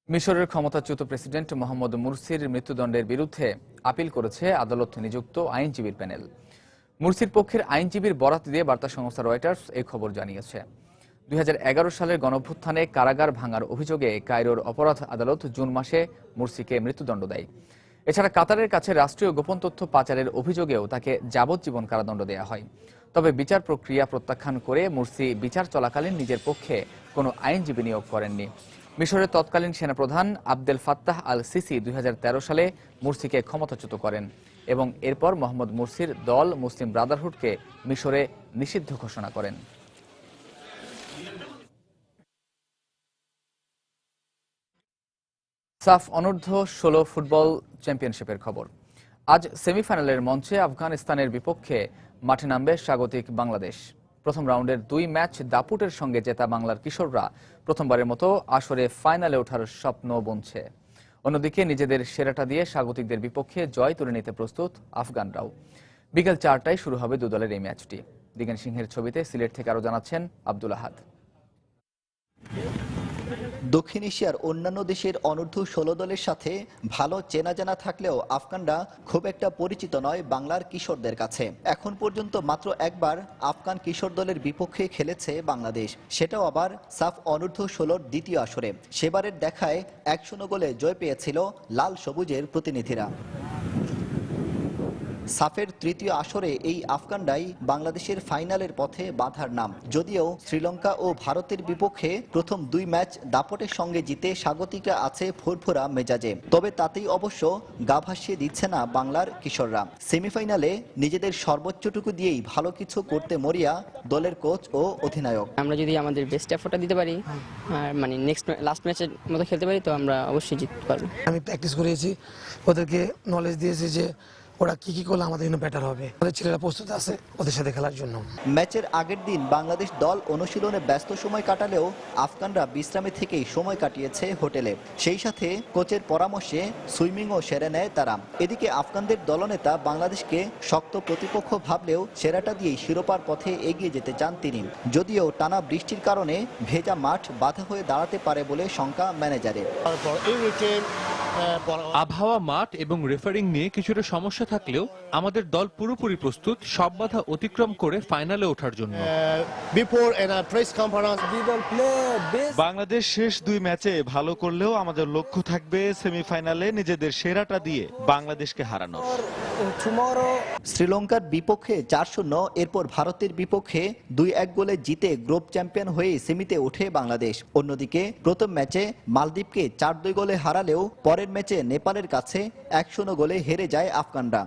মিশরের ক্ষমতাচ্যুত প্রেসিডেন্ট মোহাম্মদ মুরসির মৃত্যুদণ্ডের বিরুদ্ধে আপিল করেছে আদালত নিযুক্ত আইনজীবীর প্যানেল। মুরসির পক্ষের আইনজীবীর বরাত দিয়ে বার্তা সংস্থা রয়টার্স এই খবর জানিয়েছে। ২০১১ সালের গণঅভ্যুত্থানে কারাগার ভাঙার অভিযোগে কায়রোর অপরাধ আদালত জুন মাসে মুরসিকে মৃত্যুদণ্ড দেয়। এছাড়া কাতারের কাছে রাষ্ট্রীয় গোপন তথ্য পাচারের অভিযোগেও তাকে যাবজ্জীবন কারাদণ্ড দেওয়া হয়। তবে বিচার প্রক্রিয়া প্রত্যাখ্যান করে মুরসি বিচার চলাকালীন নিজের পক্ষে কোনো আইনজীবী নিয়োগ করেননি। মিশরের তৎকালীন সেনাপ্রধান আবদেল ফাত্তাহ আল সিসি 2013 সালে মুরসিকে ক্ষমতাচ্যুত করেন এবং এরপর মোহাম্মদ মুরসির দল মুসলিম ব্রাদারহুডকে মিশরে নিষিদ্ধ ঘোষণা করেন। সাফ অনূর্ধ্ব 16 ফুটবল চ্যাম্পিয়নশিপের খবর। আজ সেমিফাইনালের মঞ্চে আফগানিস্তানের বিপক্ষে মাঠে নামবে স্বাগতিক বাংলাদেশ। প্রথম রাউন্ডের 2 ম্যাচ দাপুটের সঙ্গে জেতা বাংলার কিশোররা প্রথমবারের মতো আসরে ফাইনালে ওঠার স্বপ্ন বুনছে। অন্যদিকে নিজেদের সেরাটা দিয়ে স্বাগতিকদের বিপক্ষে জয় তুলে নিতে প্রস্তুত আফগানরাও। বিকেল 4টায় শুরু হবে দু দলের এই ম্যাচটি। দিগেন সিংহের ছবিতে সিলেট থেকে আরো জানাচ্ছেন আব্দুল আহাদ। দক্ষিণ এশিয়ার অন্যান্য দেশের অনূর্ধ্ব 16 দলের সাথে ভালো চেনা জানা থাকলেও আফগানরা খুব একটা পরিচিত নয় বাংলার কিশোরদের কাছে। এখন পর্যন্ত মাত্র একবার আফগান কিশোর দলের বিপক্ষে খেলেছে বাংলাদেশ, সেটাও আবার সাফ অনূর্ধ্ব 16 দ্বিতীয় আসরে। সেবারের দেখায় 1-0 গোলে জয় পেয়েছিল লাল সবুজের প্রতিনিধিরা। সাফের তৃতীয় আসরে এই আফগানরাই বাংলাদেশের ফাইনালের পথে বাঁধার নাম। যদিও শ্রীলঙ্কা ও ভারতের বিপক্ষে প্রথম 2 ম্যাচ দাপটের সঙ্গে জিতে স্বাগতিকরা আছে ফুরফুরা মেজাজে, তবে তাতেই অবশ্য গা ভাসিয়ে দিচ্ছে না বাংলার কিশোররা। সেমিফাইনালে নিজেদের সর্বোচ্চটুকু দিয়েই ভালো কিছু করতে মরিয়া দলের কোচ ও অধিনায়ক। আমরা যদি আমাদের বেস্ট এফোর্টটা দিতে পারি আর মানে লাস্ট ম্যাচের মতো খেলতে পারি তো আমরা অবশ্যই জিততে পারবো। আমি প্র্যাকটিস করেছি, ওদেরকে নলেজ দিয়েছি যে ওরা কি করলে আমাদের জন্য বেটার হবে। ওদের ছেলেরা প্রস্তুত আছে ওদের সাথে খেলার জন্য। ম্যাচের আগের দিন বাংলাদেশ দল অনুশীলনে ব্যস্ত সময় কাটালেও আফগানরা বিশ্রামে থেকেই সময় কাটিয়েছে হোটেলে। সেই সাথে কোচের পরামর্শে সুইমিংও সেরে নেয় তারা। এদিকে আফগানদের দলনেতা বাংলাদেশকে শক্ত প্রতিপক্ষ ভাবলেও সেরাটা দিয়েই শিরোপার পথে এগিয়ে যেতে চান তিনি। যদিও টানা বৃষ্টির কারণে ভেজা মাঠ বাধা হয়ে দাঁড়াতে পারে বলে শঙ্কা ম্যানেজারের। আবহাওয়া, মাঠ এবং রেফারিং নিয়ে কিছুটা সমস্যা থাকলেও আমাদের দল পুরোপুরি প্রস্তুত সব বাধা অতিক্রম করে ফাইনালে ওঠার জন্য। বাংলাদেশ শেষ 2 ম্যাচে ভালো করলেও আমাদের লক্ষ্য থাকবে সেমিফাইনালে নিজেদের সেরাটা দিয়ে বাংলাদেশকে হারানো। শ্রীলঙ্কার বিপক্ষে 4-0, এরপর ভারতের বিপক্ষে 2-1 গোলে জিতে গ্রুপ চ্যাম্পিয়ন হয়ে সেমিতে ওঠে বাংলাদেশ। অন্যদিকে প্রথম ম্যাচে মালদ্বীপকে 4-2 গোলে হারালেও পরের ম্যাচে নেপালের কাছে 1-0 গোলে হেরে যায় আফগানরা।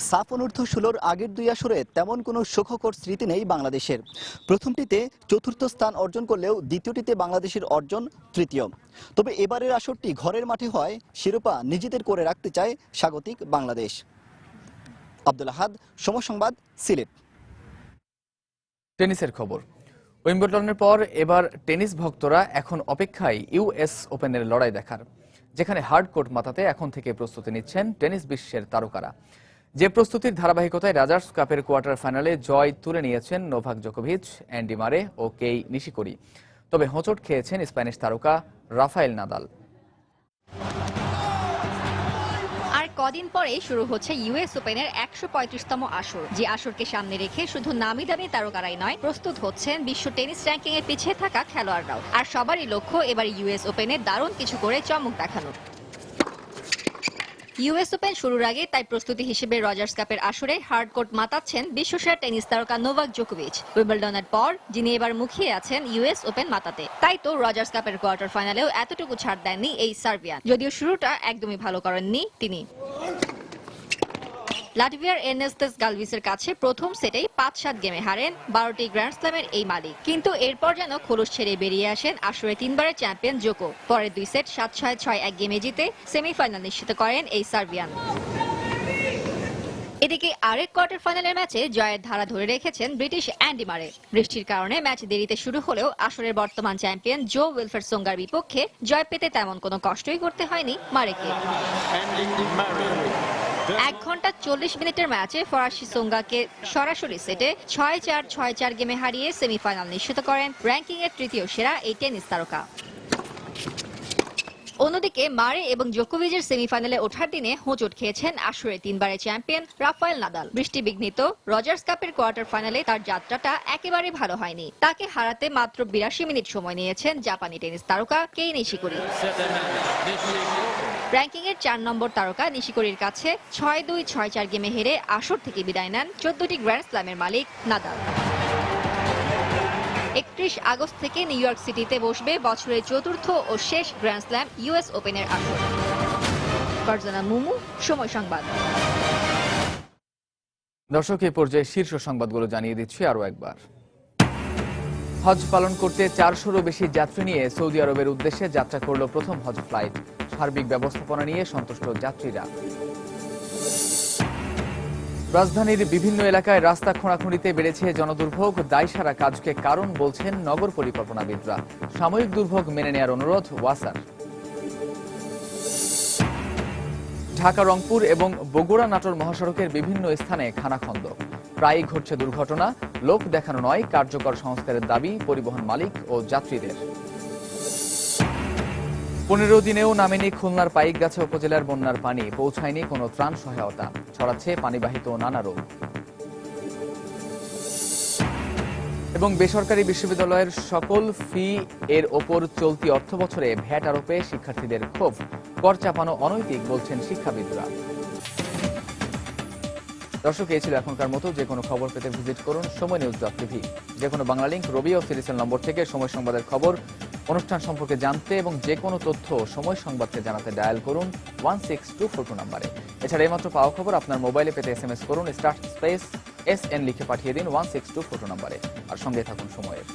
সাফ অনূর্ধ্ব 16 আগের 2 আসরে তেমন কোনো সুখকর স্মৃতি নেই বাংলাদেশের। প্রথমটিতে 4র্থ স্থান অর্জন করলেও দ্বিতীয়টিতে বাংলাদেশের অর্জন 3য়। তবে এবারের আসরটি ঘরের মাঠে হয় শিরোপা নিজেদের করে রাখতে চায় স্বাগতিক বাংলাদেশ। আব্দুল আহাদ, সময় সংবাদ, সিলেট। টেনিসের খবর। উইম্বলডনের পর এবার টেনিস ভক্তরা এখন অপেক্ষায় ইউএস ওপেনের লড়াই দেখার, যেখানে হার্ড কোর্ট মাতাতে এখন থেকে প্রস্তুতি নিচ্ছেন টেনিস বিশ্বের তারকারা। যে প্রস্তুতির ধারাবাহিকতায় রাজার্স কাপের কোয়ার্টার ফাইনালে জয় তুলে নিয়েছেন নোভাক জোকোভিচ, অ্যান্ডি মারে ও কেই নিশিকোরি। তবে হোঁচট খেয়েছেন স্প্যানিশ তারকা রাফায়েল নাদাল। আর কদিন পরেই শুরু হচ্ছে ইউএস ওপেনের 135তম আসর, যে আসরকে সামনে রেখে শুধু নামি দামি তারকারাই নয়, প্রস্তুত হচ্ছেন বিশ্ব টেনিস র্যাঙ্কিং এ পিছিয়ে থাকা খেলোয়াড়রাও। আর সবারই লক্ষ্য এবার ইউএস ওপেনে দারুণ কিছু করে চমক দেখানো। ইউএস ওপেন শুরুর আগে তাই প্রস্তুতি হিসেবে রজার্স কাপের আসরে হার্ড কোর্ট মাতাচ্ছেন বিশ্বসেরা টেনিস তারকা নোভাক জোকোভিচ। উইম্বলডনের পর যিনি এবার মুখিয়ে আছেন ইউএস ওপেন মাতাতে। তাই তো রজার্স কাপের কোয়ার্টার ফাইনালেও এতটুকু ছাড় দেননি এই সার্বিয়ান, যদিও শুরুটা একদমই ভালো করেননি তিনি। লাটভিয়ার এর্নেস্তাস গালভিসের কাছে প্রথম সেটেই 5-7 গেমে হারেন 12টি গ্র্যান্ড স্ল্যামের এই মালিক। কিন্তু এরপর যেন খোলস ছেড়ে বেরিয়ে আসেন আসরে 3বারের চ্যাম্পিয়ন জোকো। পরের 2 সেট 7-6, 6-1 গেমে জিতে সেমিফাইনাল নিশ্চিত করেন এই সার্বিয়ান। এদিকে আরেক কোয়ার্টার ফাইনালের ম্যাচে জয়ের ধারা ধরে রেখেছেন ব্রিটিশ অ্যান্ডি মারে। বৃষ্টির কারণে ম্যাচ দেরিতে শুরু হলেও আসরের বর্তমান চ্যাম্পিয়ন জো উইলফ্রেড সোঙ্গার বিপক্ষে জয় পেতে তেমন কোনো কষ্টই করতে হয়নি মারেকে। 1 ঘন্টা 40 মিনিটের ম্যাচে ফরাসি সোঙ্গাকে সরাসরি সেটে 6-4, 6-4 গেমে হারিয়ে সেমিফাইনাল নিশ্চিত করেন র্যাঙ্কিং এর 3য় সেরা এই টেনিস তারকা। অন্যদিকে মারে এবং জোকোভিচের সেমিফাইনালে ওঠার দিনে হোঁচট খেয়েছেন আসরে 3বারের চ্যাম্পিয়ন রাফায়েল নাদাল। বৃষ্টি বিঘ্নিত রজার্স কাপের কোয়ার্টার ফাইনালে তার যাত্রাটা একেবারে ভালো হয়নি। তাকে হারাতে মাত্র 82 মিনিট সময় নিয়েছেন জাপানি টেনিস তারকা কেই নিশিকোরি। র্যাঙ্কিংয়ের 4 নম্বর তারকা নিশিকোরির কাছে 6-2, 6-4 গেমে হেরে আসর থেকে বিদায় নেন 14টি গ্র্যান্ড স্ল্যামের মালিক নাদাল। 31 আগস্ট থেকে নিউ ইয়র্ক সিটিতে বসবে বছরের চতুর্থ ও শেষ গ্র্যান্ড স্ল্যাম ইউএস ওপেনের আসর। ফারজানা মুমু, সময় সংবাদ। দর্শক, এই পর্যায়ে শীর্ষ সংবাদগুলো জানিয়ে দিচ্ছি আরো একবার। হজ পালন করতে 400-রও বেশি যাত্রী নিয়ে সৌদি আরবের উদ্দেশ্যে যাত্রা করল প্রথম হজ ফ্লাইট। সার্বিক ব্যবস্থাপনা নিয়ে সন্তুষ্ট যাত্রীরা। রাজধানীর বিভিন্ন এলাকায় রাস্তা খোঁড়াখুঁড়িতে বেড়েছে জনদুর্ভোগ। দায়সারা কাজকে কারণ বলছেন নগর পরিকল্পনাবিদরা। সাময়িক দুর্ভোগ মেনে নেওয়ার অনুরোধ ওয়াসার। ঢাকা, রংপুর এবং বগুড়া নাটোর মহাসড়কের বিভিন্ন স্থানে খানাখন্দ। প্রায়ই ঘটছে দুর্ঘটনা। লোক দেখানো নয়, কার্যকর সংস্কারের দাবি পরিবহন মালিক ও যাত্রীদের। 15 দিনেও নামেনি খুলনার পাইকগাছা উপজেলার বন্যার পানি। পৌঁছায়নি কোনো ত্রাণ সহায়তা। ছড়াচ্ছে পানিবাহিত নানা রোগ। এবং বেসরকারি বিশ্ববিদ্যালয়ের সকল ফি এর ওপর চলতি অর্থবছরে ভ্যাট আরোপে শিক্ষার্থীদের ক্ষোভ। কর চাপানো অনৈতিক বলছেন শিক্ষাবিদরা। দর্শক, এই ছিল এখনকার মতো। যে কোনো খবর পেতে ভিজিট করুন সময়নিউজ.টিভি। যে কোনো বাংলা লিংক, রবি ও সিরিসেল নম্বর থেকে সময় সংবাদের খবর, অনুষ্ঠান সম্পর্কে জানতে এবং যে কোনো তথ্য সময় সংবাদকে জানাতে ডায়াল করুন 16242 নম্বরে। এছাড়া এইমাত্র পাওয়া খবর আপনার মোবাইলে পেতে SMS করুন *SN লিখে পাঠিয়ে দিন 16242 নম্বরে। আর সঙ্গে থাকুন সময়ের।